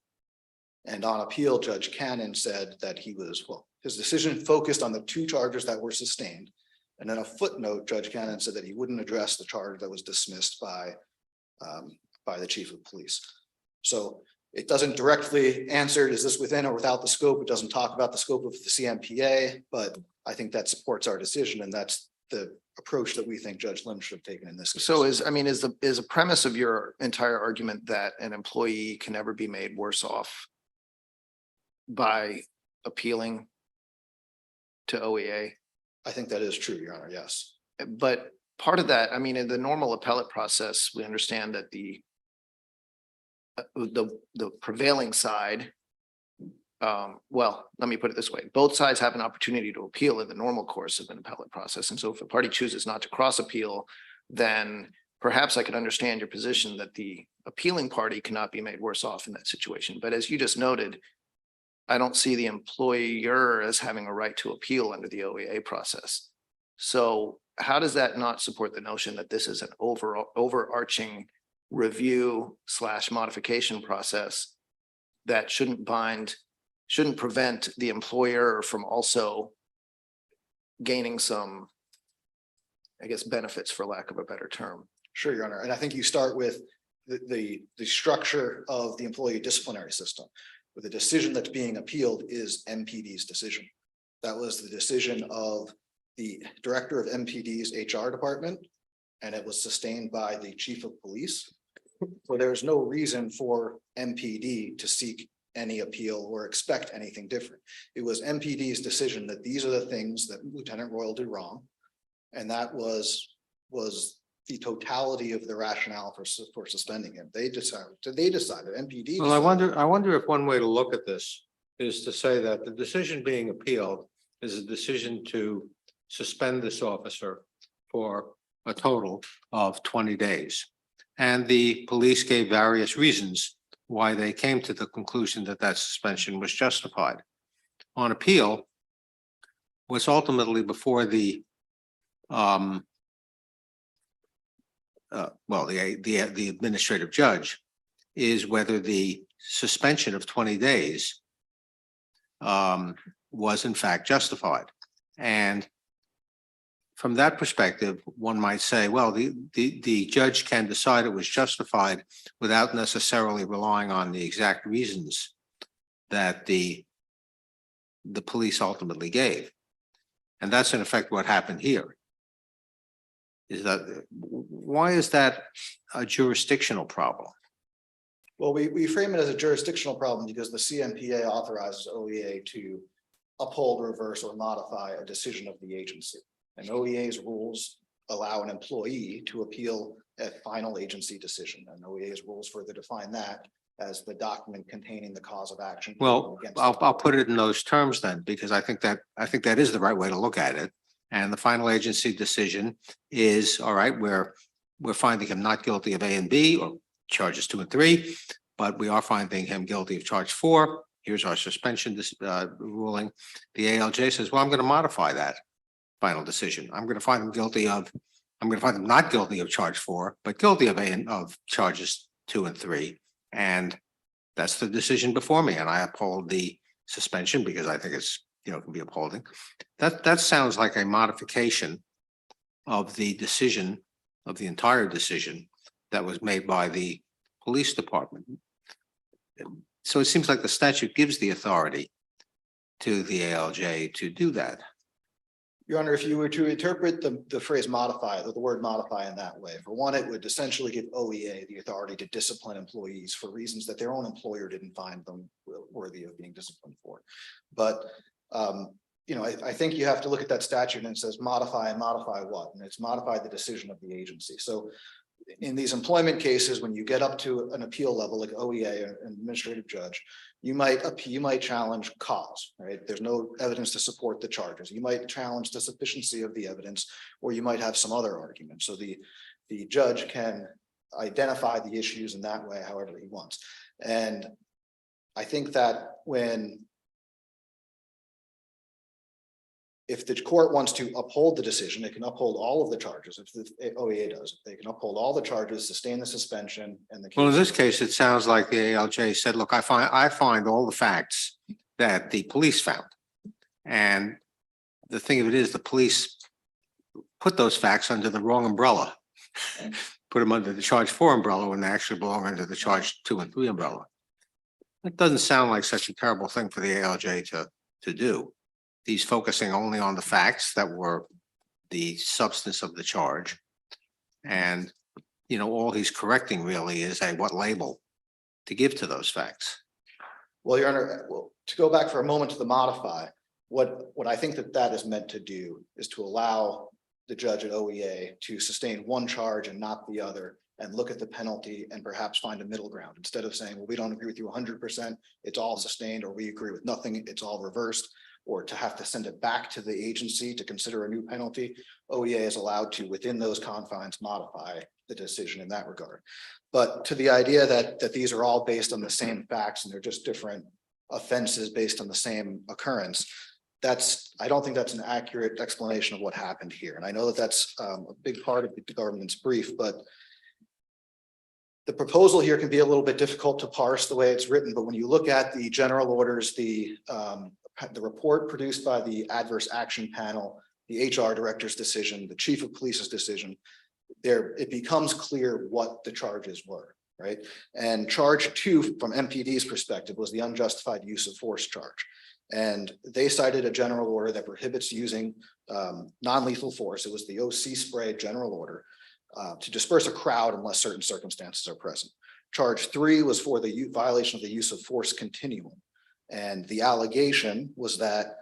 And on appeal, Judge Cannon said that his decision focused on the 2 charges that were sustained. And in a footnote, Judge Cannon said that he wouldn't address the charge that was dismissed by the chief of police. So it doesn't directly answer, is this within or without the scope? It doesn't talk about the scope of the CMPA, but I think that supports our decision. And that's the approach that we think Judge Lim should have taken in this case. So is a premise of your entire argument that an employee can never be made worse off by appealing to OEA? I think that is true, Your Honor, yes. But part of that, I mean, in the normal appellate process, we understand that the prevailing side, well, let me put it this way, both sides have an opportunity to appeal in the normal course of an appellate process. And so if a party chooses not to cross appeal, then perhaps I could understand your position that the appealing party cannot be made worse off in that situation. But as you just noted, I don't see the employer as having a right to appeal under the OEA process. So how does that not support the notion that this is an overarching review / modification process that shouldn't prevent the employer from also gaining some, I guess, benefits, for lack of a better term? Sure, Your Honor. And I think you start with the structure of the employee disciplinary system. With the decision that's being appealed is MPD's decision. That was the decision of the director of MPD's HR department, and it was sustained by the chief of police. So there's no reason for MPD to seek any appeal or expect anything different. It was MPD's decision that these are the things that Lieutenant Royal did wrong. And that was the totality of the rationale for suspending him. They decided MPD. Well, I wonder if one way to look at this is to say that the decision being appealed is a decision to suspend this officer for a total of 20 days. And the police gave various reasons why they came to the conclusion that that suspension was justified. On appeal, what's ultimately before the the administrative judge is whether the suspension of 20 days was in fact justified. And from that perspective, one might say, well, the judge can decide it was justified without necessarily relying on the exact reasons that the police ultimately gave. And that's in effect what happened here. Why is that a jurisdictional problem? Well, we frame it as a jurisdictional problem because the CMPA authorizes OEA to uphold, reverse, or modify a decision of the agency. And OEA's rules allow an employee to appeal a final agency decision. And OEA's rules further define that as the document containing the cause of action. Well, I'll put it in those terms then, because I think that is the right way to look at it. And the final agency decision is, all right, we're finding him not guilty of A and B or charges 2 and 3, but we are finding him guilty of charge 4. Here's our suspension ruling. The ALJ says, well, I'm going to modify that final decision. I'm going to find him not guilty of charge 4, but guilty of charges 2 and 3. And that's the decision before me. And I uphold the suspension because I think it's, can be upholding. That sounds like a modification of the decision, of the entire decision that was made by the police department. So it seems like the statute gives the authority to the ALJ to do that. Your Honor, if you were to interpret the phrase modify, the word modify in that way, for one, it would essentially give OEA the authority to discipline employees for reasons that their own employer didn't find them worthy of being disciplined for. But I think you have to look at that statute and it says modify, and modify what? And it's modify the decision of the agency. So in these employment cases, when you get up to an appeal level like OEA, an administrative judge, you might challenge cause, right? There's no evidence to support the charges. You might challenge the sufficiency of the evidence, or you might have some other argument. So the judge can identify the issues in that way, however he wants. And I think that if the court wants to uphold the decision, it can uphold all of the charges. If the OEA does, they can uphold all the charges, sustain the suspension, and the. Well, in this case, it sounds like the ALJ said, look, I find all the facts that the police found. And the thing of it is, the police put those facts under the wrong umbrella, put them under the charge 4 umbrella when they actually belong under the charge 2 and 3 umbrella. It doesn't sound like such a terrible thing for the ALJ to do. He's focusing only on the facts that were the substance of the charge. And, you know, all he's correcting really is what label to give to those facts. Well, Your Honor, well, to go back for a moment to the modify, what I think that is meant to do is to allow the judge at OEA to sustain one charge and not the other, and look at the penalty and perhaps find a middle ground, instead of saying, well, we don't agree with you 100%, it's all sustained, or we agree with nothing, it's all reversed, or to have to send it back to the agency to consider a new penalty. OEA is allowed to, within those confines, modify the decision in that regard. But to the idea that these are all based on the same facts and they're just different offenses based on the same occurrence, I don't think that's an accurate explanation of what happened here. And I know that that's a big part of the government's brief, but the proposal here can be a little bit difficult to parse the way it's written. But when you look at the general orders, the report produced by the adverse action panel, the HR director's decision, the chief of police's decision, it becomes clear what the charges were, right? And charge 2 from MPD's perspective was the unjustified use of force charge. And they cited a general order that prohibits using non-lethal force. It was the OC spray general order to disperse a crowd unless certain circumstances are present. Charge 3 was for the violation of the use of force continuum. And the allegation was that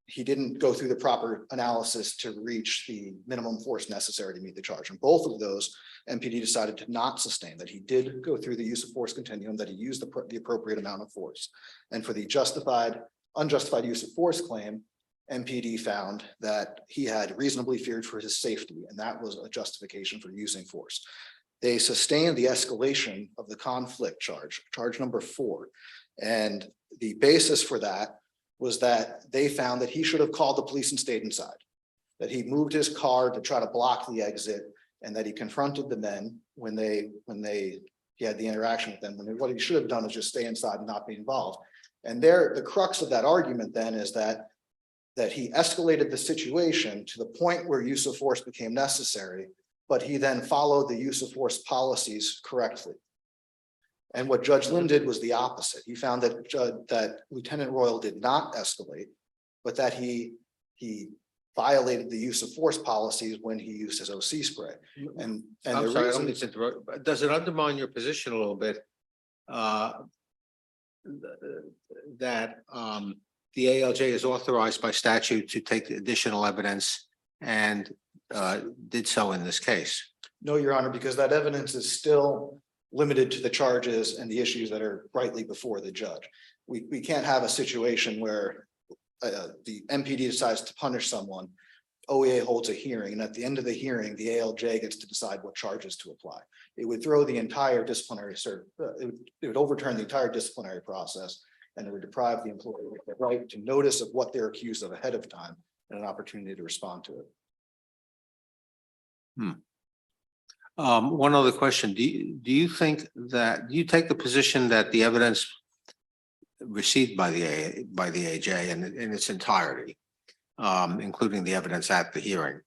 he didn't go through the proper analysis to reach the minimum force necessary to meet the charge. And both of those, MPD decided to not sustain, that he did go through the use of force continuum, that he used the appropriate amount of force. And for the unjustified use of force claim, MPD found that he had reasonably feared for his safety, and that was a justification for using force. They sustained the escalation of the conflict charge number 4. And the basis for that was that they found that he should have called the police and stayed inside, that he moved his car to try to block the exit, and that he confronted the men when he had the interaction with them. What he should have done is just stay inside and not be involved. And the crux of that argument then is that he escalated the situation to the point where use of force became necessary, but he then followed the use of force policies correctly. And what Judge Lynn did was the opposite. He found that Lieutenant Royal did not escalate, but that he violated the use of force policies when he used his OC spray. And I'm the sorry, I reason- don't mean to interrupt, but does it undermine your position a little bit? That the ALJ is authorized by statute to take additional evidence and did so in this case. No, Your Honor, because that evidence is still limited to the charges and the issues that are rightly before the judge. We can't have a situation where the MPD decides to punish someone, OEA holds a hearing, and at the end of the hearing, the ALJ gets to decide what charges to apply. It would throw the entire disciplinary it would overturn the entire disciplinary process, and it would deprive the employee of the right to notice of what they're accused of ahead of time and an opportunity to respond to it. One other question, do you take the position that the evidence received by the AJ in its entirety, including the evidence at the hearing,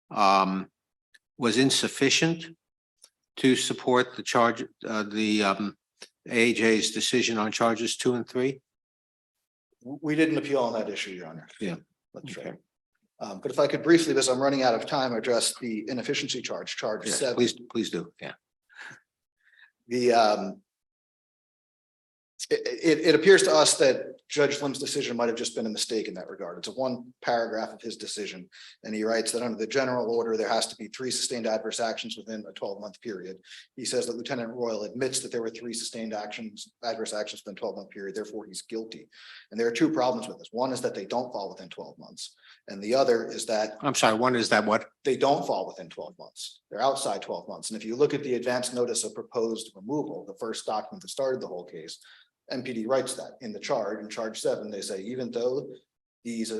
was insufficient to support the charge, the AJ's decision on charges 2 and 3? We didn't appeal on that issue, Your Honor. Yeah. That's Okay. right. But if I could briefly, because I'm running out of time, address the inefficiency charge, charge Yes, 7. please do. Yeah. It appears to us that Judge Lim's decision might have just been a mistake in that regard. It's a 1 paragraph of his decision. And he writes that under the general order, there has to be 3 sustained adverse actions within a 12-month period. He says that Lieutenant Royal admits that there were 3 sustained adverse actions within a 12-month period. Therefore, he's guilty. And there are 2 problems with this. One is that they don't fall within 12 months. And the other is that I'm sorry, one is that what? they don't fall within 12 months. They're outside 12 months. And if you look at the advance notice of proposed removal, the first document that started the whole case, MPD writes that in the charge. In charge 7, they say, even though these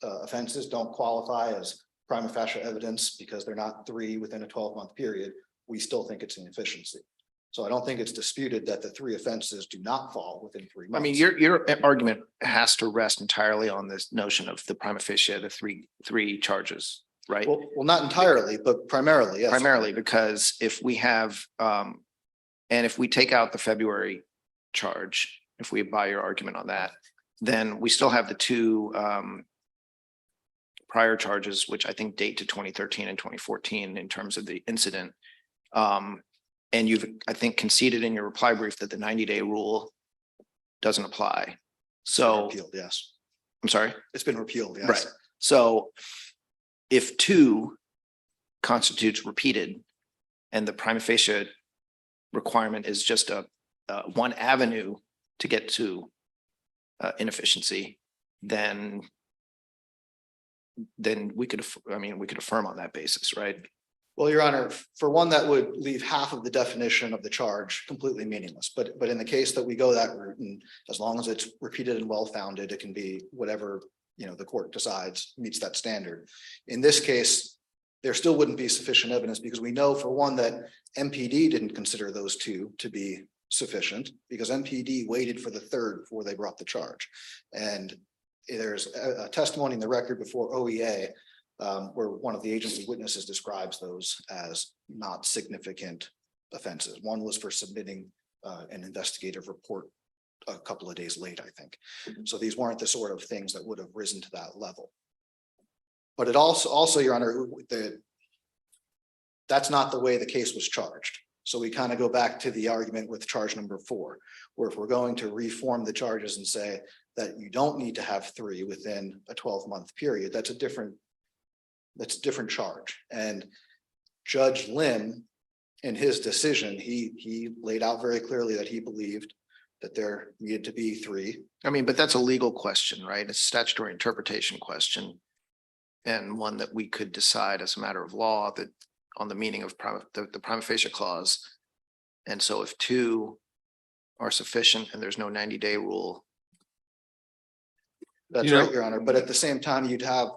offenses don't qualify as prima facie evidence because they're not 3 within a 12-month period, we still think it's an inefficiency. So I don't think it's disputed that the 3 offenses do not fall within 3 months. I mean, your argument has to rest entirely on this notion of the prima facie, the three charges, right? Well, not entirely, but primarily, yes. Primarily because if we have, and if we take out the February charge, if we buy your argument on that, then we still have the 2 prior charges, which I think date to 2013 and 2014 in terms of the incident. And you've, I think, conceded in your reply brief that the 90-day rule doesn't apply. So, Repealed, yes. I'm sorry. It's been repealed, yes. Right. So if two constitutes repeated and the prima facie requirement is just a one avenue to get to inefficiency, then we could, we could affirm on that basis, right? Well, Your Honor, for one, that would leave half of the definition of the charge completely meaningless. But in the case that we go that route, and as long as it's repeated and well-founded, it can be whatever, the court decides meets that standard. In this case, there still wouldn't be sufficient evidence because we know, for one, that MPD didn't consider those two to be sufficient because MPD waited for the third before they brought the charge. And there's a testimony in the record before OEA where one of the agency witnesses describes those as not significant offenses. One was for submitting an investigative report a couple of days late, I think. So these weren't the sort of things that would have risen to that level. But it also, Your Honor, that's not the way the case was charged. So we kind of go back to the argument with charge number 4, where if we're going to reform the charges and say that you don't need to have 3 within a 12-month period, that's a different charge. And Judge Lim, in his decision, he laid out very clearly that he believed that there needed to be 3. But that's a legal question, right? It's a statutory interpretation question. And one that we could decide as a matter of law that on the meaning of the prima facie clause. And so if 2 are sufficient and there's no 90-day rule. That's right, Your Honor. But at the same time, you'd have,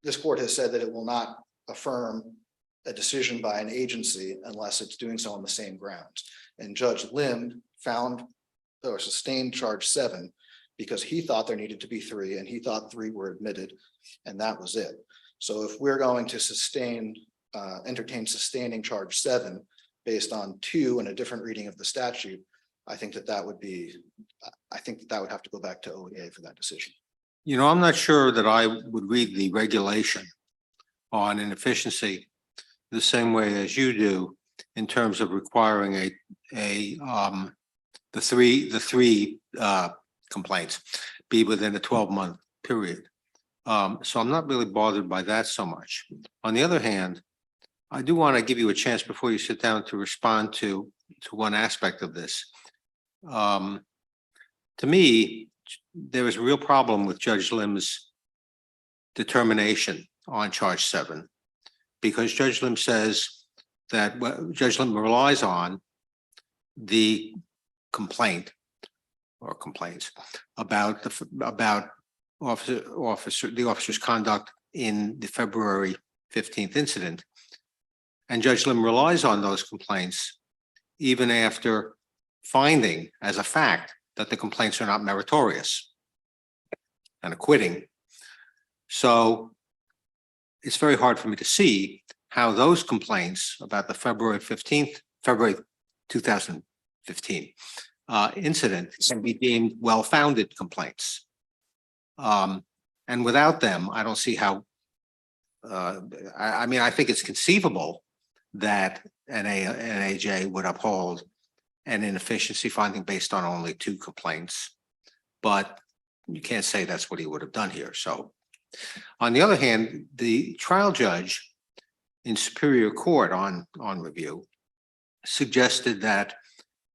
this court has said that it will not affirm a decision by an agency unless it's doing so on the same grounds. And Judge Lim found or sustained charge 7 because he thought there needed to be 3 and he thought 3 were admitted, and that was it. So if we're going to entertain sustaining charge 7 based on 2 and a different reading of the statute, I think that would have to go back to OEA for that decision. I'm not sure that I would read the regulation on inefficiency the same way as you do in terms of requiring the three complaints be within a 12-month period. So I'm not really bothered by that so much. On the other hand, I do want to give you a chance before you sit down to respond to one aspect of this. To me, there is a real problem with Judge Lim's determination on charge 7, because Judge Lim says that Judge Lim relies on the complaint or complaints about the officer's conduct in the February 15th incident. And Judge Lim relies on those complaints even after finding as a fact that the complaints are not meritorious and acquitting. So it's very hard for me to see how those complaints about the February 2015 incident can be deemed well-founded complaints. And without them, I don't see how, I think it's conceivable that an AJ would uphold an inefficiency finding based on only 2 complaints, but you can't say that's what he would have done here. So on the other hand, the trial judge in Superior Court on review suggested that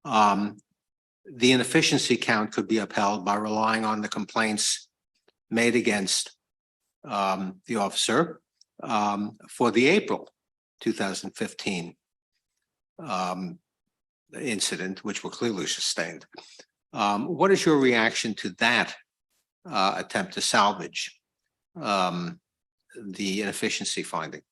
the inefficiency count could be upheld by relying on the complaints made against the officer for the April 2015 incident, which were clearly sustained. What is your reaction to that attempt to salvage the inefficiency finding?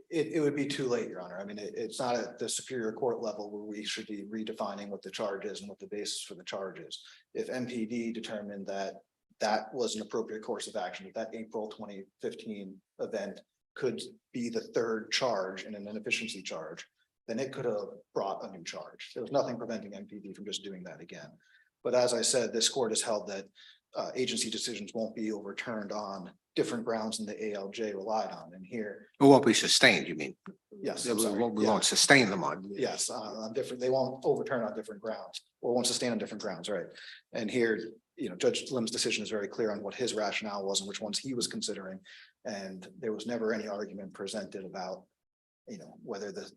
It would be too late, Your Honor. It's not at the Superior Court level where we should be redefining what the charge is and what the basis for the charge is. If MPD determined that that was an appropriate course of action, that April 2015 event could be the 3rd charge in an inefficiency charge, then it could have brought a new charge. There was nothing preventing MPD from just doing that again. But as I said, this court has held that agency decisions won't be overturned on different grounds than the ALJ relied on. And here, It won't be sustained, you mean? yes, We I'm sorry. won't, we Yeah. won't sustain them on. Yes, on different, they won't overturn on different grounds or won't sustain on different grounds, right? And here, Judge Lim's decision is very clear on what his rationale was and which ones he was considering. And there was never any argument presented about, whether the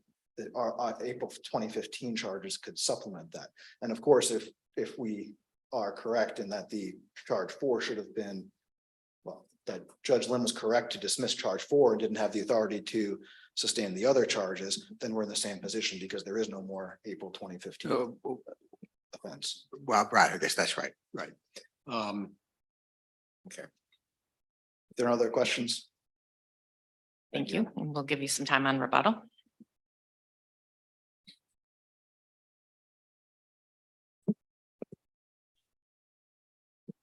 our April 2015 charges could supplement that. And of course, if we are correct in that the charge 4 should have been, well, that Judge Lim was correct to dismiss charge 4 and didn't have the authority to sustain the other charges, then we're in the same position because there is no more April 2015 offense. Well, right, I guess that's right, right. If there are other questions, Thank you. And we'll give you some time on rebuttal.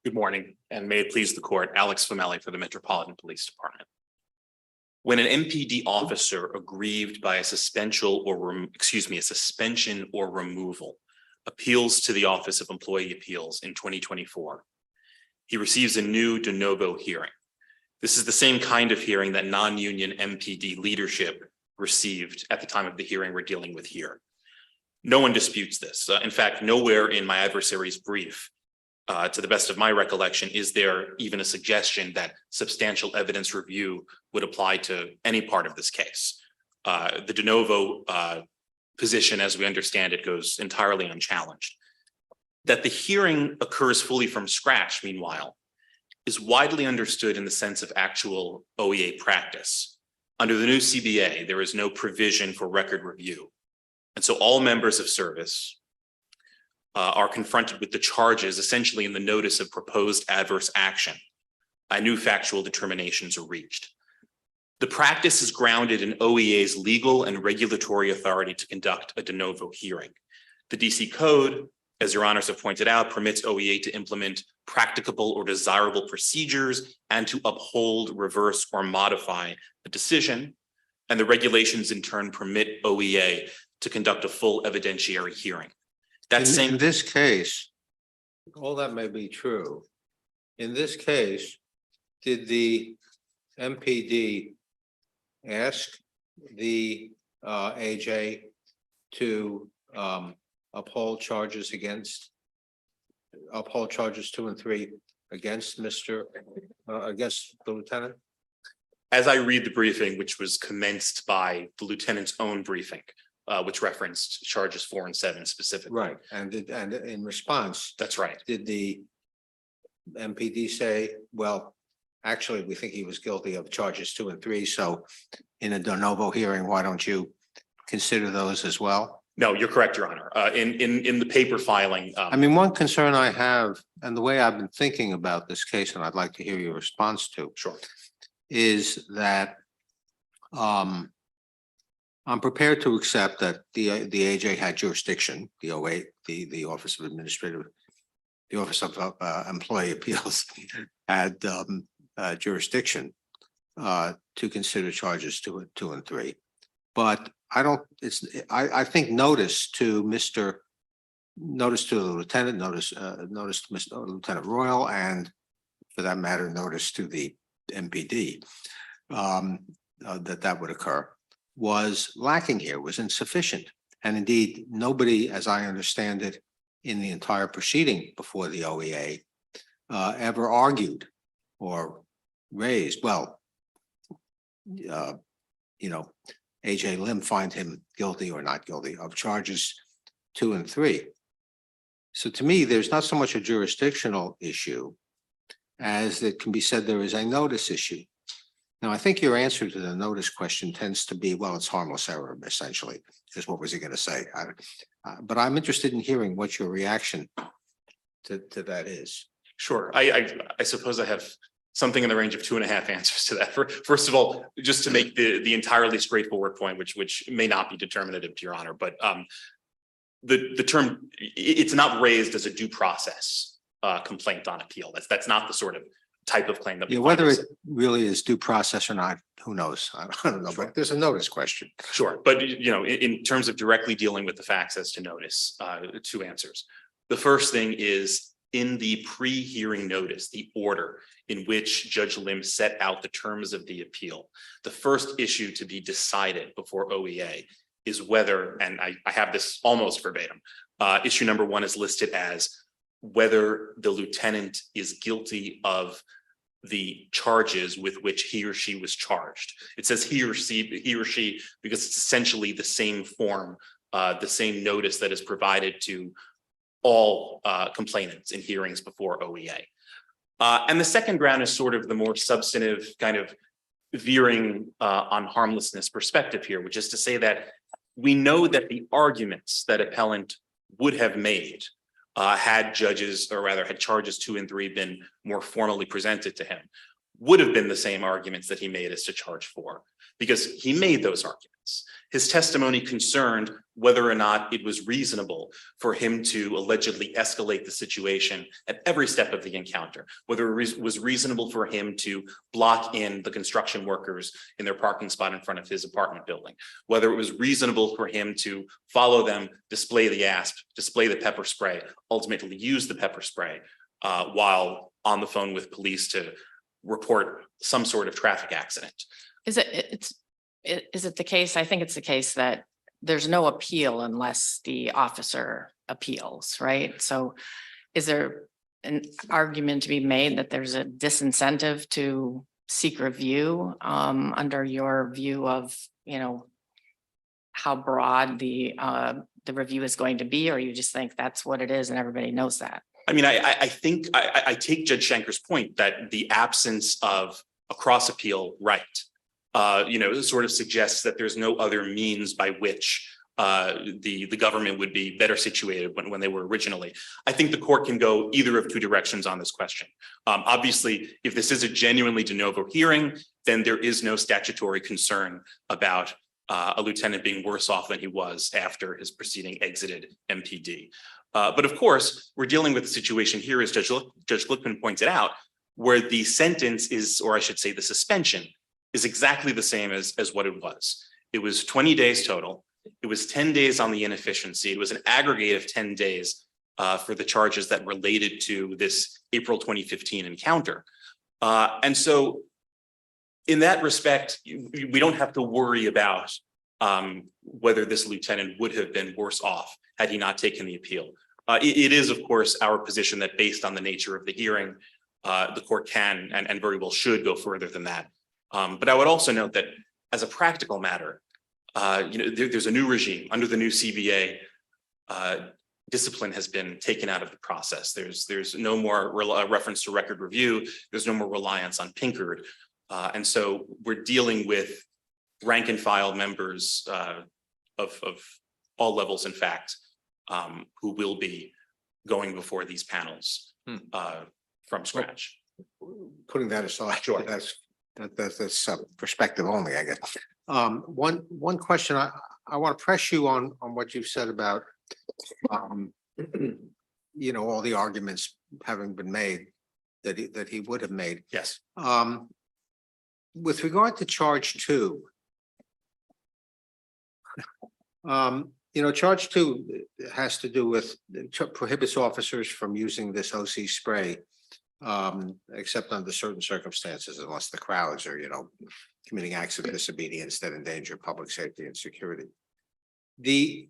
Good morning, and may it please the court, Alex Famelli for the Metropolitan Police Department. When an MPD officer aggrieved by a suspension or removal appeals to the Office of Employee Appeals in 2024, he receives a new de novo hearing. This is the same kind of hearing that non-union MPD leadership received at the time of the hearing we're dealing with here. No one disputes this. In fact, nowhere in my adversary's brief, to the best of my recollection, is there even a suggestion that substantial evidence review would apply to any part of this case. The de novo position, as we understand it, goes entirely unchallenged. That the hearing occurs fully from scratch, meanwhile, is widely understood in the sense of actual OEA practice. Under the new CBA, there is no provision for record review. And so all members of service are confronted with the charges essentially in the notice of proposed adverse action. New factual determinations are reached. The practice is grounded in OEA's legal and regulatory authority to conduct a de novo hearing. The DC Code, as your honors have pointed out, permits OEA to implement practicable or desirable procedures and to uphold, reverse, or modify a decision. And the regulations in turn permit OEA to conduct a full evidentiary hearing. In this case, all that may be true. In this case, did the MPD ask the AJ to uphold charges 2 and 3 against against the lieutenant? As I read the briefing, which was commenced by the lieutenant's own briefing, which referenced charges 4 and 7 specifically. Right, and in response, That's right. did the MPD say, well, actually, we think he was guilty of charges 2 and 3, so in a de novo hearing, why don't you consider those as well? No, you're correct, Your Honor. In the paper filing. I mean, one concern I have, and the way I've been thinking about this case, and I'd like to hear your response to, Sure. is that I'm prepared to accept that the AJ had jurisdiction, the OA, the Office of Employee Appeals had jurisdiction to consider charges 2 and 3. But I think notice to the lieutenant, notice to Mr. Lieutenant Royal, and for that matter, notice to the MPD that would occur was lacking here, was insufficient. And indeed, nobody, as I understand it, in the entire proceeding before the OEA ever argued or raised, well, AJ Lim find him guilty or not guilty of charges 2 and 3. So to me, there's not so much a jurisdictional issue as it can be said there is a notice issue. Now, I think your answer to the notice question tends to be, well, it's harmless error, essentially, is what was he going to say? But I'm interested in hearing what your reaction to that is. Sure. I suppose I have something in the range of 2.5 answers to that. First of all, just to make the entirely straightforward point, which may not be determinative to Your Honor, but the term, it's not raised as a due process complaint on appeal. That's not the sort of type of claim that we Whether it really is due process or not, who knows? I don't know, but there's a notice question. Sure, but in terms of directly dealing with the facts as to notice, 2 answers. The first thing is in the pre-hearing notice, the order in which Judge Lim set out the terms of the appeal. The first issue to be decided before OEA is whether, and I have this almost verbatim, issue number one is listed as whether the lieutenant is guilty of the charges with which he or she was charged. It says he or she because it's essentially the same form, the same notice that is provided to all complainants in hearings before OEA. And the second ground is sort of the more substantive kind of veering on harmlessness perspective here, which is to say that we know that the arguments that appellant would have made had judges, or rather had charges 2 and 3 been more formally presented to him, would have been the same arguments that he made as to charge 4, because he made those arguments. His testimony concerned whether or not it was reasonable for him to allegedly escalate the situation at every step of the encounter, whether it was reasonable for him to block in the construction workers in their parking spot in front of his apartment building, whether it was reasonable for him to follow them, display the ASP, display the pepper spray, ultimately use the pepper spray while on the phone with police to report some sort of traffic accident. Is it the case? I think it's the case that there's no appeal unless the officer appeals, right? So is there an argument to be made that there's a disincentive to seek review under your view of, you know, how broad the review is going to be, or you just think that's what it is and everybody knows that? I mean, I think I take Judge Shanker's point that the absence of a cross appeal right, sort of suggests that there's no other means by which the government would be better situated when they were originally. I think the court can go either of 2 directions on this question. Obviously, if this is a genuinely de novo hearing, then there is no statutory concern about a lieutenant being worse off than he was after his proceeding exited MPD. But of course, we're dealing with a situation here, as Judge Lippman pointed out, where the sentence is, or I should say the suspension, is exactly the same as what it was. It was 20 days total. It was 10 days on the inefficiency. It was an aggregate of 10 days for the charges that related to this April 2015 encounter. And so in that respect, we don't have to worry about whether this lieutenant would have been worse off had he not taken the appeal. It is, of course, our position that based on the nature of the hearing, the court can and very well should go further than that. But I would also note that as a practical matter, there's a new regime under the new CBA. Discipline has been taken out of the process. There's no more reference to record review. There's no more reliance on Pinkard. And so we're dealing with rank and file members of all levels, in fact, who will be going before these panels from scratch. Putting that aside, Sure. that's perspective only, I guess. One question I want to press you on what you've said about, all the arguments having been made that he would have made. Yes. With regard to charge 2, charge 2 has to do with prohibits officers from using this OC spray, except under certain circumstances, unless the crowds are, committing acts of disobedience that endanger public safety and security. The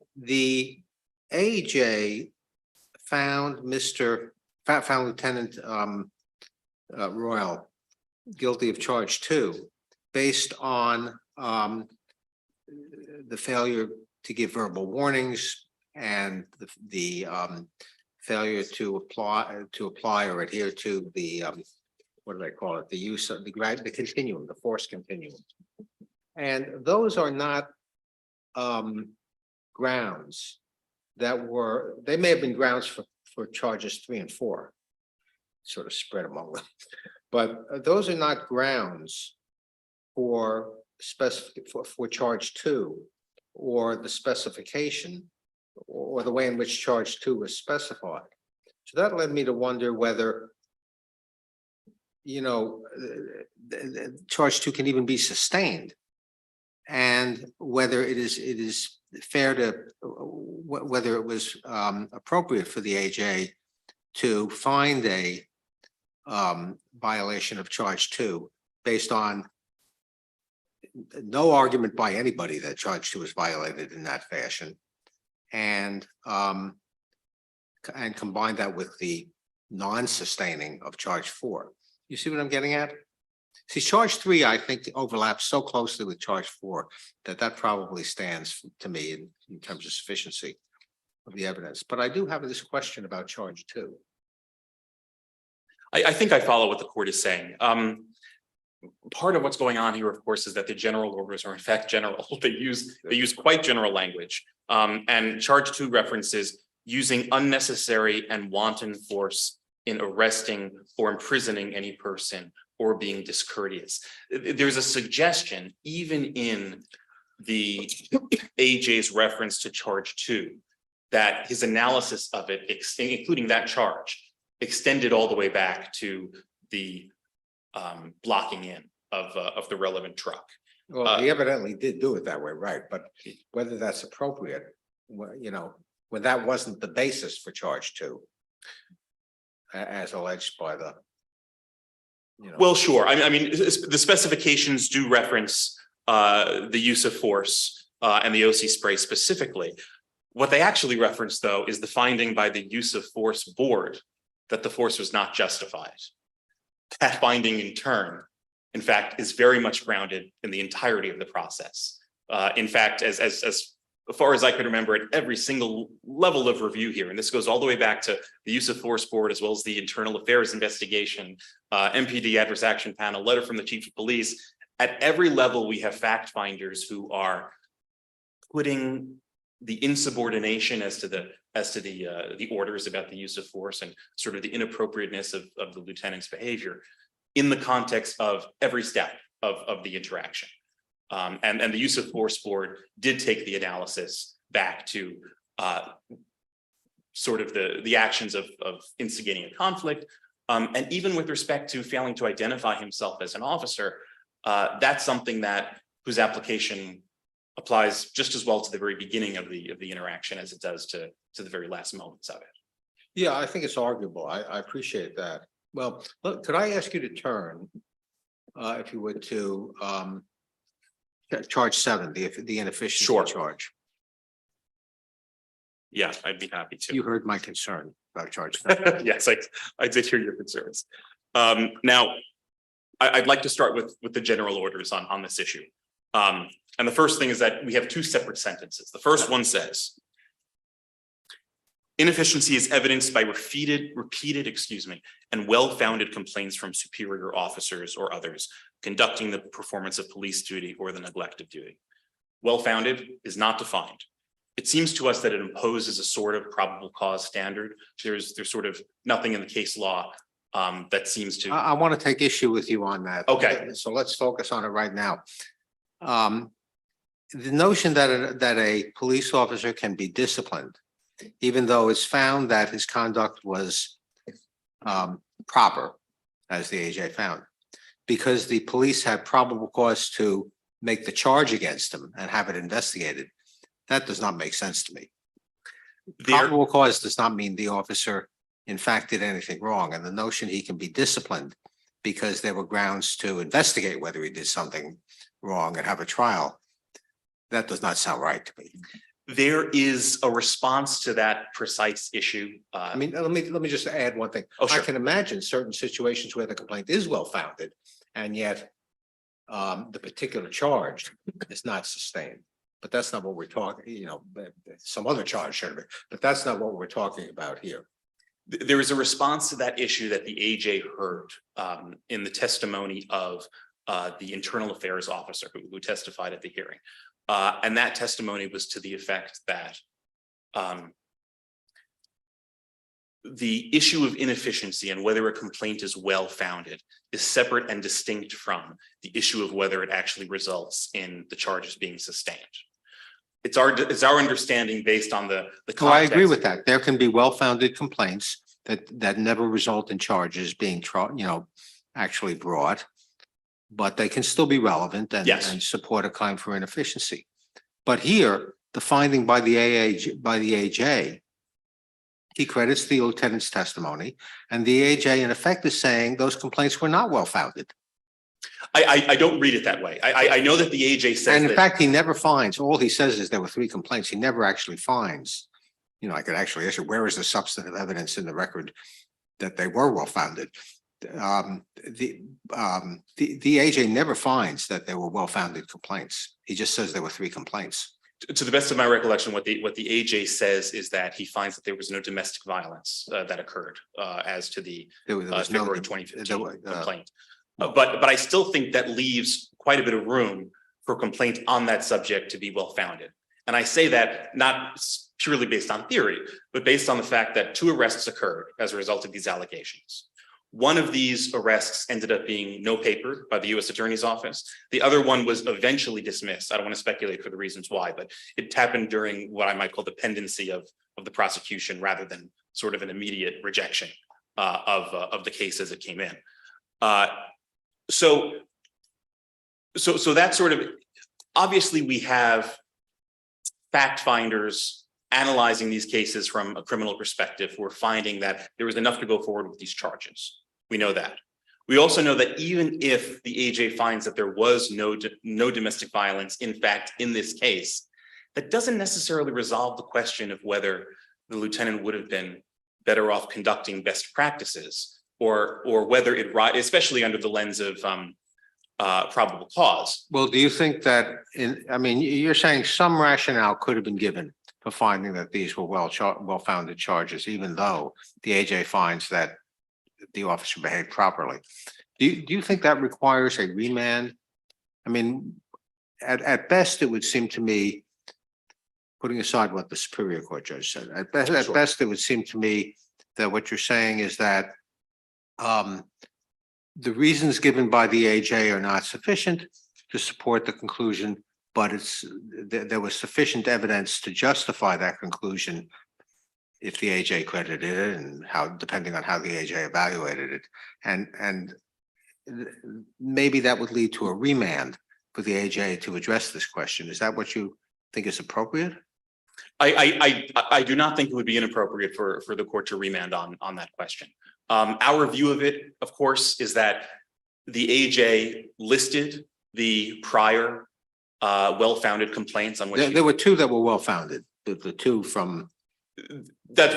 AJ found Lieutenant Royal guilty of charge 2 based on the failure to give verbal warnings and the failure to apply or adhere to the what do they call it? The use of the continuum, the force continuum. And those are not grounds they may have been grounds for charges 3 and 4, sort of spread among them. But those are not grounds for charge 2 or the specification or the way in which charge 2 was specified. So that led me to wonder whether, charge 2 can even be sustained, and whether it is fair to, whether it was appropriate for the AJ to find a violation of charge 2 based on no argument by anybody that charge 2 is violated in that fashion, and combine that with the non-sustaining of charge 4. You see what I'm getting at? See, charge 3, I think, overlaps so closely with charge 4 that probably stands to me in terms of sufficiency of the evidence. But I do have this question about charge 2. I think I follow what the court is saying. Part of what's going on here, of course, is that the general orders are in fact general. They use quite general language. And charge 2 references using unnecessary and wanton force in arresting or imprisoning any person or being discourteous. There's a suggestion, even in the AJ's reference to charge 2, that his analysis of it, including that charge, extended all the way back to the blocking in of the relevant truck. Well, he evidently did do it that way, right? But whether that's appropriate, you know, when that wasn't the basis for charge 2, as alleged by the, you know. Well, sure. I mean, the specifications do reference the use of force and the OC spray specifically. What they actually reference, though, is the finding by the use of force board that the force was not justified. That finding, in turn, in fact, is very much grounded in the entirety of the process. In fact, as far as I can remember, at every single level of review here, and this goes all the way back to the use of force board, as well as the internal affairs investigation, MPD adverse action panel, letter from the chief of police. At every level, we have fact finders who are putting the insubordination as to the orders about the use of force and sort of the inappropriateness of the lieutenant's behavior in the context of every step of the interaction. And the use of force board did take the analysis back to sort of the actions of instigating a conflict. And even with respect to failing to identify himself as an officer, that's something whose application applies just as well to the very beginning of the interaction as it does to the very last moments of it. Yeah, I think it's arguable. I appreciate that. Well, look, could I ask you to turn, if you would, to charge 7, the inefficiency Sure. charge? Yeah, I'd be happy to. You heard my concern about charge 7. Yes, I did hear your concerns. Now, I'd like to start with the general orders on this issue. And the first thing is that we have 2 separate sentences. The first one says, inefficiency is evidenced by repeated, and well-founded complaints from superior officers or others conducting the performance of police duty or the neglect of duty. Well-founded is not defined. It seems to us that it imposes a sort of probable cause standard. There's sort of nothing in the case law that seems to. I want to take issue with you on that. Okay. So let's focus on it right now. The notion that a police officer can be disciplined, even though it's found that his conduct was proper, as the AJ found, because the police had probable cause to make the charge against him and have it investigated, that does not make sense to me. Probable cause does not mean the officer in fact did anything wrong, and the notion he can be disciplined because there were grounds to investigate whether he did something wrong and have a trial, that does not sound right to me. There is a response to that precise issue. I mean, let me just add one thing. Oh, sure. I can imagine certain situations where the complaint is well-founded and yet the particular charge is not sustained. But that's not what we're talking, you know, some other charge should be, but that's not what we're talking about here. There is a response to that issue that the AJ heard in the testimony of the internal affairs officer who testified at the hearing. And that testimony was to the effect that the issue of inefficiency and whether a complaint is well-founded is separate and distinct from the issue of whether it actually results in the charges being sustained. It's our understanding based on the context. So I agree with that. There can be well-founded complaints that never result in charges being, actually brought, but they can still be relevant and, Yes. and support a claim for inefficiency. But here, the finding by the AJ, he credits the lieutenant's testimony, and the AJ in effect is saying those complaints were not well founded. I don't read it that way. I know that the AJ says And in that. fact, he never finds, all he says is there were 3 complaints. He never actually finds, I could actually ask you, where is the substantive evidence in the record that they were well founded? The AJ never finds that there were well founded complaints. He just says there were 3 complaints. To the best of my recollection, what the AJ says is that he finds that there was no domestic violence that occurred as to the There was no- February 2015 there was, complaint. But I still think that leaves quite a bit of room for complaint on that subject to be well founded. And I say that not purely based on theory, but based on the fact that 2 arrests occurred as a result of these allegations. One of these arrests ended up being no papered by the U.S. Attorney's Office. The other one was eventually dismissed. I don't want to speculate for the reasons why, but it happened during what I might call the pendency of the prosecution rather than sort of an immediate rejection of the case as it came in. So that sort of, obviously we have fact finders analyzing these cases from a criminal perspective. We're finding that there was enough to go forward with these charges. We know that. We also know that even if the AJ finds that there was no domestic violence, in fact, in this case, that doesn't necessarily resolve the question of whether the lieutenant would have been better off conducting best practices or whether it, especially under the lens of probable cause. Well, do you think that you're saying some rationale could have been given for finding that these were well-founded charges, even though the AJ finds that the officer behaved properly. Do you think that requires a remand? I mean, at best, it would seem to me, putting aside what the Superior Court judge said, at best, it would seem to me that what you're saying is that the reasons given by the AJ are not sufficient to support the conclusion, but there was sufficient evidence to justify that conclusion if the AJ credited it and depending on how the AJ evaluated it. And maybe that would lead to a remand for the AJ to address this question. Is that what you think is appropriate? I do not think it would be inappropriate for the court to remand on that question. Our view of it, of course, is that the AJ listed the prior well-founded complaints on which There were 2 that were well-founded. The 2 from that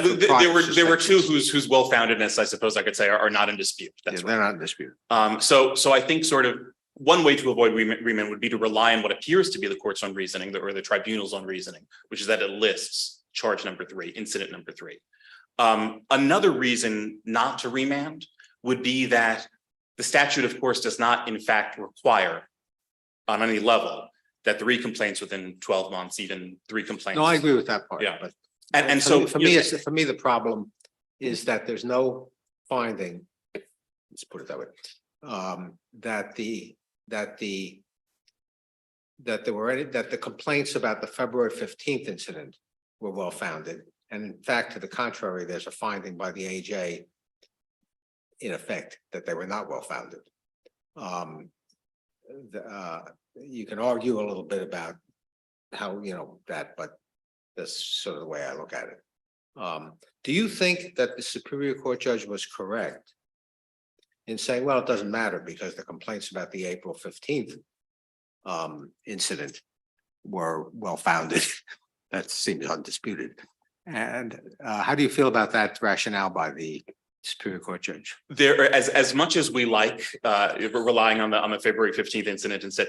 there were 2 whose well-foundedness, I suppose I could say, are not in dispute. That's they're not in dispute. So I think sort of one way to avoid remand would be to rely on what appears to be the court's own reasoning or the tribunal's own reasoning, which is that it lists charge number 3, incident number 3. Another reason not to remand would be that the statute, of course, does not in fact require on any level that 3 complaints within 12 months, even 3 complaints. No, I agree with that part. Yeah. But And so for me, the problem is that there's no finding, let's put it that way, that the complaints about the February 15th incident were well founded. And in fact, to the contrary, there's a finding by the AJ in effect that they were not well founded. You can argue a little bit about how, that, but that's sort of the way I look at it. Do you think that the Superior Court judge was correct in saying, well, it doesn't matter because the complaints about the April 15th incident were well founded? That seems undisputed. And how do you feel about that rationale by the Superior Court judge? There, as much as we like relying on the February 15th incident, instead,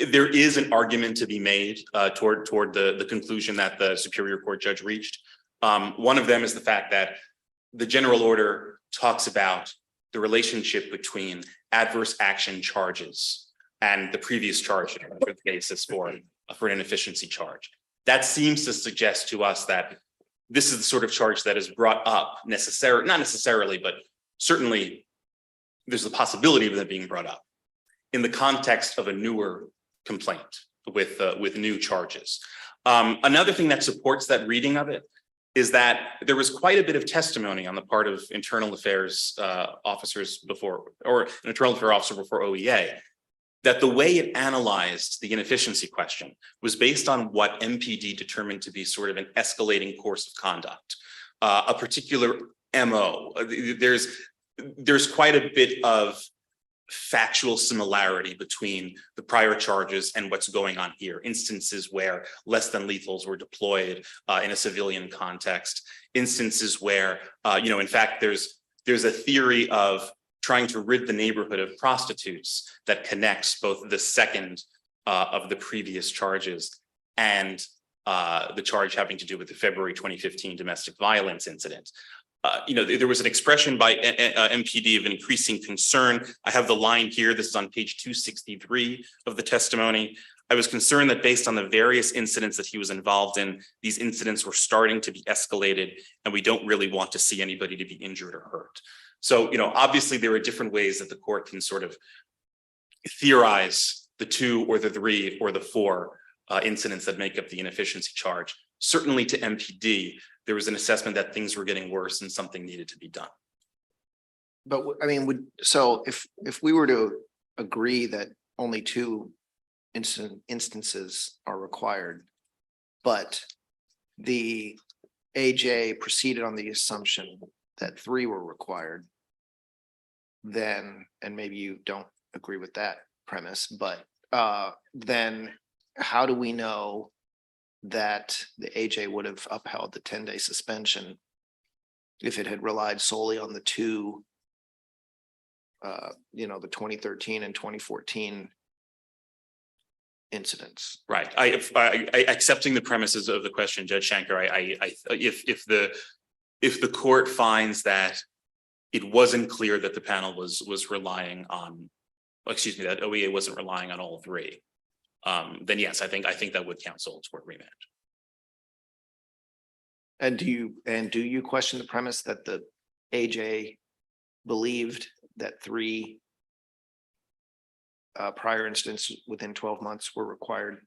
there is an argument to be made toward the conclusion that the Superior Court judge reached. One of them is the fact that the general order talks about the relationship between adverse action charges and the previous charge for the basis for an inefficiency charge. That seems to suggest to us that this is the sort of charge that is brought up not necessarily, but certainly there's the possibility of it being brought up in the context of a newer complaint with new charges. Another thing that supports that reading of it is that there was quite a bit of testimony on the part of internal affairs officers before, or an internal affairs officer before OEA, that the way it analyzed the inefficiency question was based on what MPD determined to be sort of an escalating course of conduct, a particular MO. There's quite a bit of factual similarity between the prior charges and what's going on here. Instances where less than lethals were deployed in a civilian context. Instances where, in fact, there's a theory of trying to rid the neighborhood of prostitutes that connects both the second of the previous charges and the charge having to do with the February 2015 domestic violence incident. There was an expression by MPD of an increasing concern. I have the line here. This is on page 263 of the testimony. I was concerned that based on the various incidents that he was involved in, these incidents were starting to be escalated, and we don't really want to see anybody to be injured or hurt. So, obviously there are different ways that the court can sort of theorize the 2 or the 3 or the 4 incidents that make up the inefficiency charge. Certainly to MPD, there was an assessment that things were getting worse and something needed to be done. But I mean, so if we were to agree that only 2 instances are required, but the AJ proceeded on the assumption that 3 were required, then, and maybe you don't agree with that premise, but then how do we know that the AJ would have upheld the 10-day suspension if it had relied solely on the 2, the 2013 and 2014 incidents? Right. I accepting the premises of the question, Judge Shanker. If the court finds that it wasn't clear that the panel was relying on, that OEA wasn't relying on all 3, then yes, I think that would counsel toward remand. And do you question the premise that the AJ believed that 3 prior incidents within 12 months were required?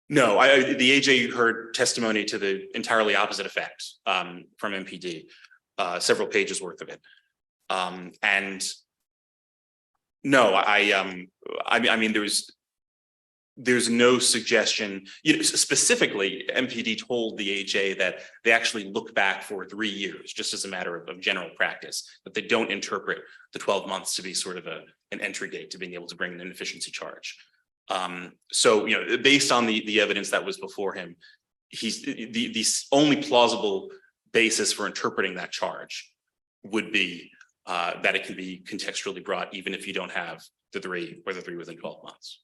No, the AJ heard testimony to the entirely opposite effect from MPD, several pages worth of it. And no, I mean, there's no suggestion, specifically MPD told the AJ that they actually look back for 3 years, just as a matter of general practice, that they don't interpret the 12 months to be sort of an entry date to being able to bring an inefficiency charge. So, based on the evidence that was before him, the only plausible basis for interpreting that charge would be that it can be contextually brought, even if you don't have the 3 or the 3 within 12 months.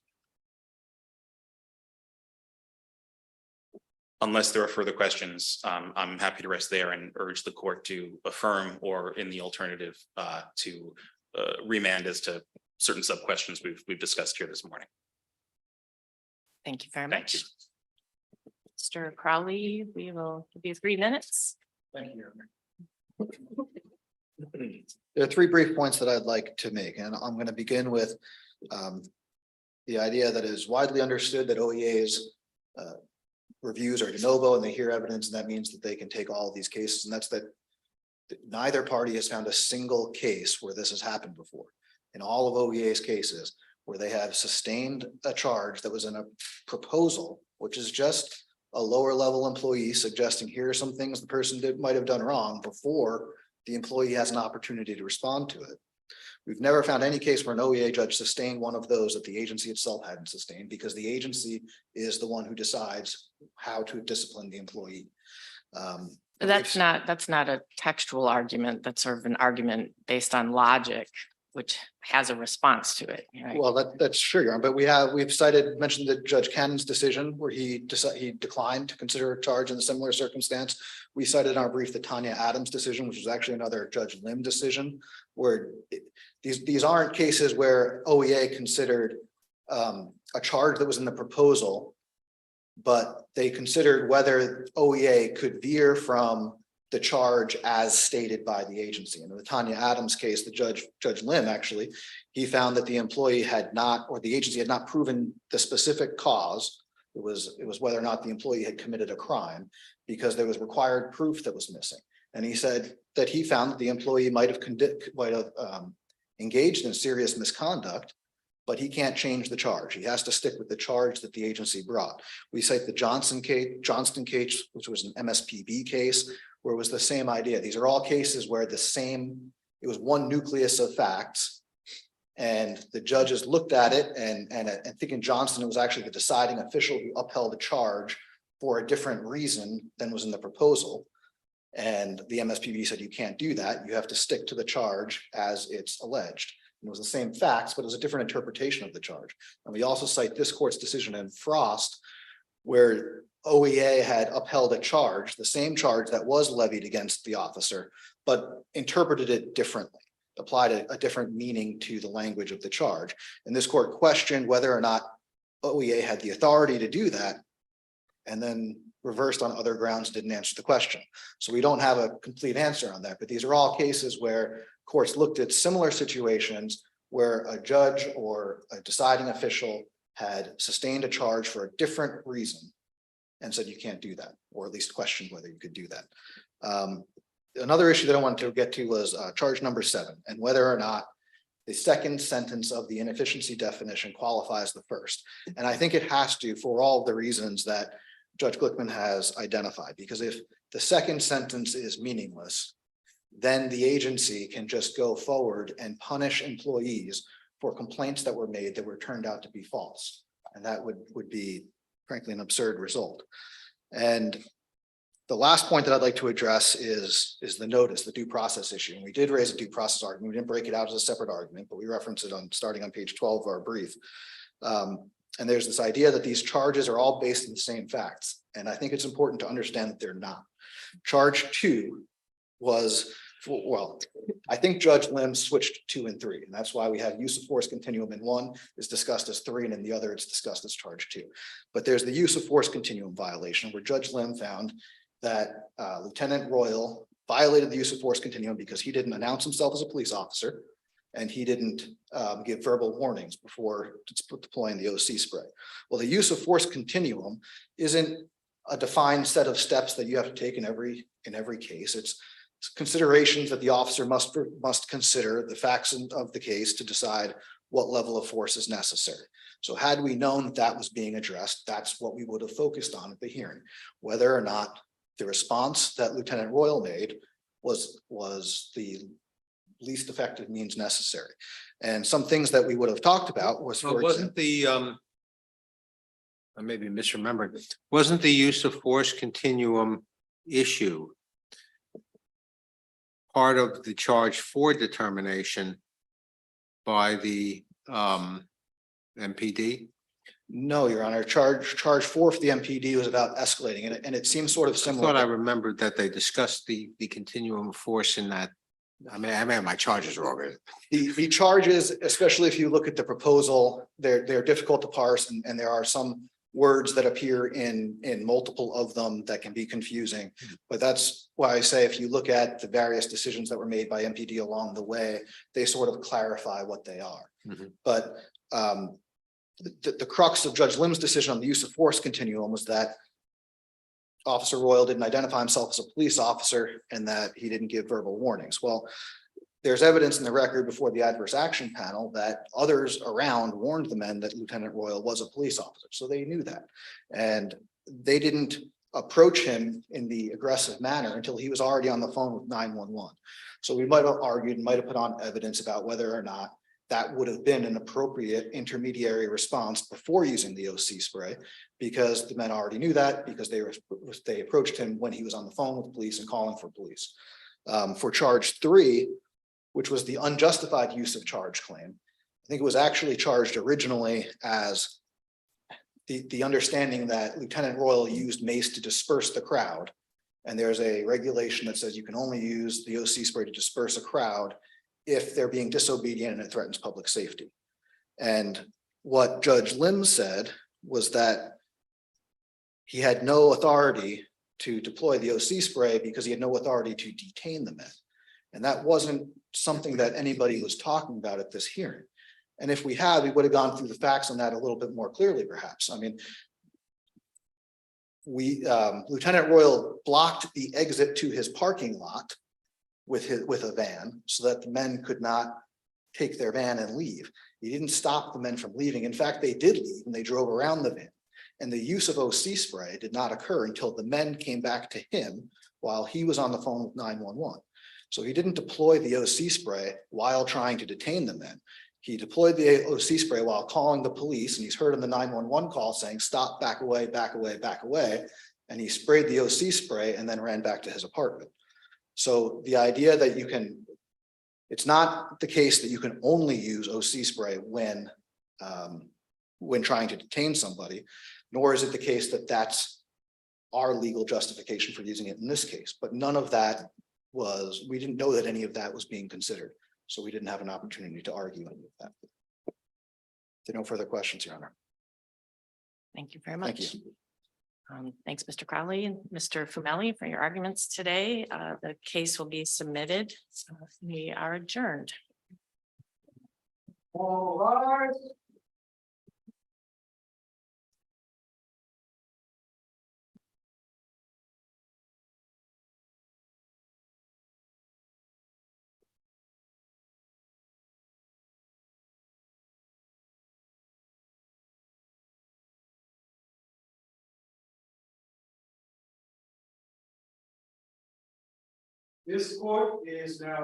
Unless there are further questions, I'm happy to rest there and urge the court to affirm, or in the alternative, to remand as to certain sub questions we've discussed here this morning. Thank you very Thank much. you. Mr. Crowley, we will give you 3 minutes. Thank you, Your Honor. There are 3 brief points that I'd like to make, and I'm going to begin with the idea that it is widely understood that OEA's reviews are de novo and they hear evidence, and that means that they can take all of these cases, and that's that neither party has found a single case where this has happened before. In all of OEA's cases, where they have sustained a charge that was in a proposal, which is just a lower level employee suggesting here are some things the person might have done wrong before the employee has an opportunity to respond to it. We've never found any case where an OEA judge sustained one of those that the agency itself hadn't sustained, because the agency is the one who decides how to discipline the employee. That's not a textual argument. That's sort of an argument based on logic, which has a response to it. Right? Well, that's true, but we've mentioned the Judge Cannon's decision where he declined to consider a charge in a similar circumstance. We cited in our brief the Tanya Adams decision, which is actually another Judge Lim decision, where these aren't cases where OEA considered a charge that was in the proposal, but they considered whether OEA could veer from the charge as stated by the agency. And in the Tanya Adams case, the Judge Lim actually, he found that the employee had not, or the agency had not proven the specific cause. It was whether or not the employee had committed a crime, because there was required proof that was missing. And he said that he found that the employee might have engaged in serious misconduct, but he can't change the charge. He has to stick with the charge that the agency brought. We cite the Johnston case, which was an MSPB case, where it was the same idea. These are all cases where it was one nucleus of facts. And the judges looked at it and I think in Johnston, it was actually the deciding official who upheld the charge for a different reason than was in the proposal. And the MSPB said, you can't do that. You have to stick to the charge as it's alleged. It was the same facts, but it was a different interpretation of the charge. And we also cite this court's decision in Frost, where OEA had upheld a charge, the same charge that was levied against the officer, but interpreted it differently, applied a different meaning to the language of the charge. And this court questioned whether or not OEA had the authority to do that, and then reversed on other grounds, didn't answer the question. So we don't have a complete answer on that, but these are all cases where courts looked at similar situations where a judge or a deciding official had sustained a charge for a different reason and said you can't do that, or at least questioned whether you could do that. Another issue that I wanted to get to was charge number 7 and whether or not the second sentence of the inefficiency definition qualifies the first. And I think it has to, for all the reasons that Judge Glickman has identified, because if the second sentence is meaningless, then the agency can just go forward and punish employees for complaints that were made that were turned out to be false. And that would be, frankly, an absurd result. And the last point that I'd like to address is the notice, the due process issue. And we did raise a due process argument. We didn't break it out as a separate argument, but we reference it starting on page 12 of our brief. And there's this idea that these charges are all based on the same facts. And I think it's important to understand that they're not. Charge 2 was, well, I think Judge Lim switched 2 and 3. And that's why we have use of force continuum in one is discussed as 3, and in the other it's discussed as charge 2. But there's the use of force continuum violation where Judge Lim found that Lieutenant Royal violated the use of force continuum because he didn't announce himself as a police officer and he didn't give verbal warnings before deploying the OC spray. Well, the use of force continuum isn't a defined set of steps that you have to take in every case. It's considerations that the officer must consider the facts of the case to decide what level of force is necessary. So had we known that was being addressed, that's what we would have focused on at the hearing, whether or not the response that Lieutenant Royal made was the least effective means necessary. And some things that we would have talked about was, for Wasn't the I may be misremembering, wasn't the use of force continuum issue part of the charge for determination by the MPD? No, Your Honor. Charge 4 for the MPD was about escalating, and it seems sort of I similar. thought I remembered that they discussed the continuum of force in that. I mean, my charges are wrong. The charges, especially if you look at the proposal, they're difficult to parse, and there are some words that appear in multiple of them that can be confusing. But that's why I say if you look at the various decisions that were made by MPD along the way, they sort of clarify what they are. But the crux of Judge Lim's decision on the use of force continuum was that Officer Royal didn't identify himself as a police officer and that he didn't give verbal warnings. Well, there's evidence in the record before the adverse action panel that others around warned the men that Lieutenant Royal was a police officer. So they knew that. And they didn't approach him in the aggressive manner until he was already on the phone with 911. So we might have argued, might have put on evidence about whether or not that would have been an appropriate intermediary response before using the OC spray, because the men already knew that, because they approached him when he was on the phone with police and calling for police. For charge 3, which was the unjustified use of charge claim, I think it was actually charged originally as the understanding that Lieutenant Royal used mace to disperse the crowd. And there's a regulation that says you can only use the OC spray to disperse a crowd if they're being disobedient and it threatens public safety. And what Judge Lim said was that he had no authority to deploy the OC spray because he had no authority to detain the men. And that wasn't something that anybody was talking about at this hearing. And if we had, we would have gone through the facts on that a little bit more clearly, perhaps. I mean, Lieutenant Royal blocked the exit to his parking lot with a van so that the men could not take their van and leave. He didn't stop the men from leaving. In fact, they did leave and they drove around the van. And the use of OC spray did not occur until the men came back to him while he was on the phone with 911. So he didn't deploy the OC spray while trying to detain the men. He deployed the OC spray while calling the police, and he's heard in the 911 call saying, stop, back away, back away, back away. And he sprayed the OC spray and then ran back to his apartment. So the idea that you can, it's not the case that you can only use OC spray when trying to detain somebody, nor is it the case that that's our legal justification for using it in this case. But none of that was, we didn't know that any of that was being considered. So we didn't have an opportunity to argue any of that. There are no further questions, Your Honor. Thank you very Thank much. you. Thanks, Mr. Crowley and Mr. Fumelli for your arguments today. The case will be submitted. We are adjourned. This court is now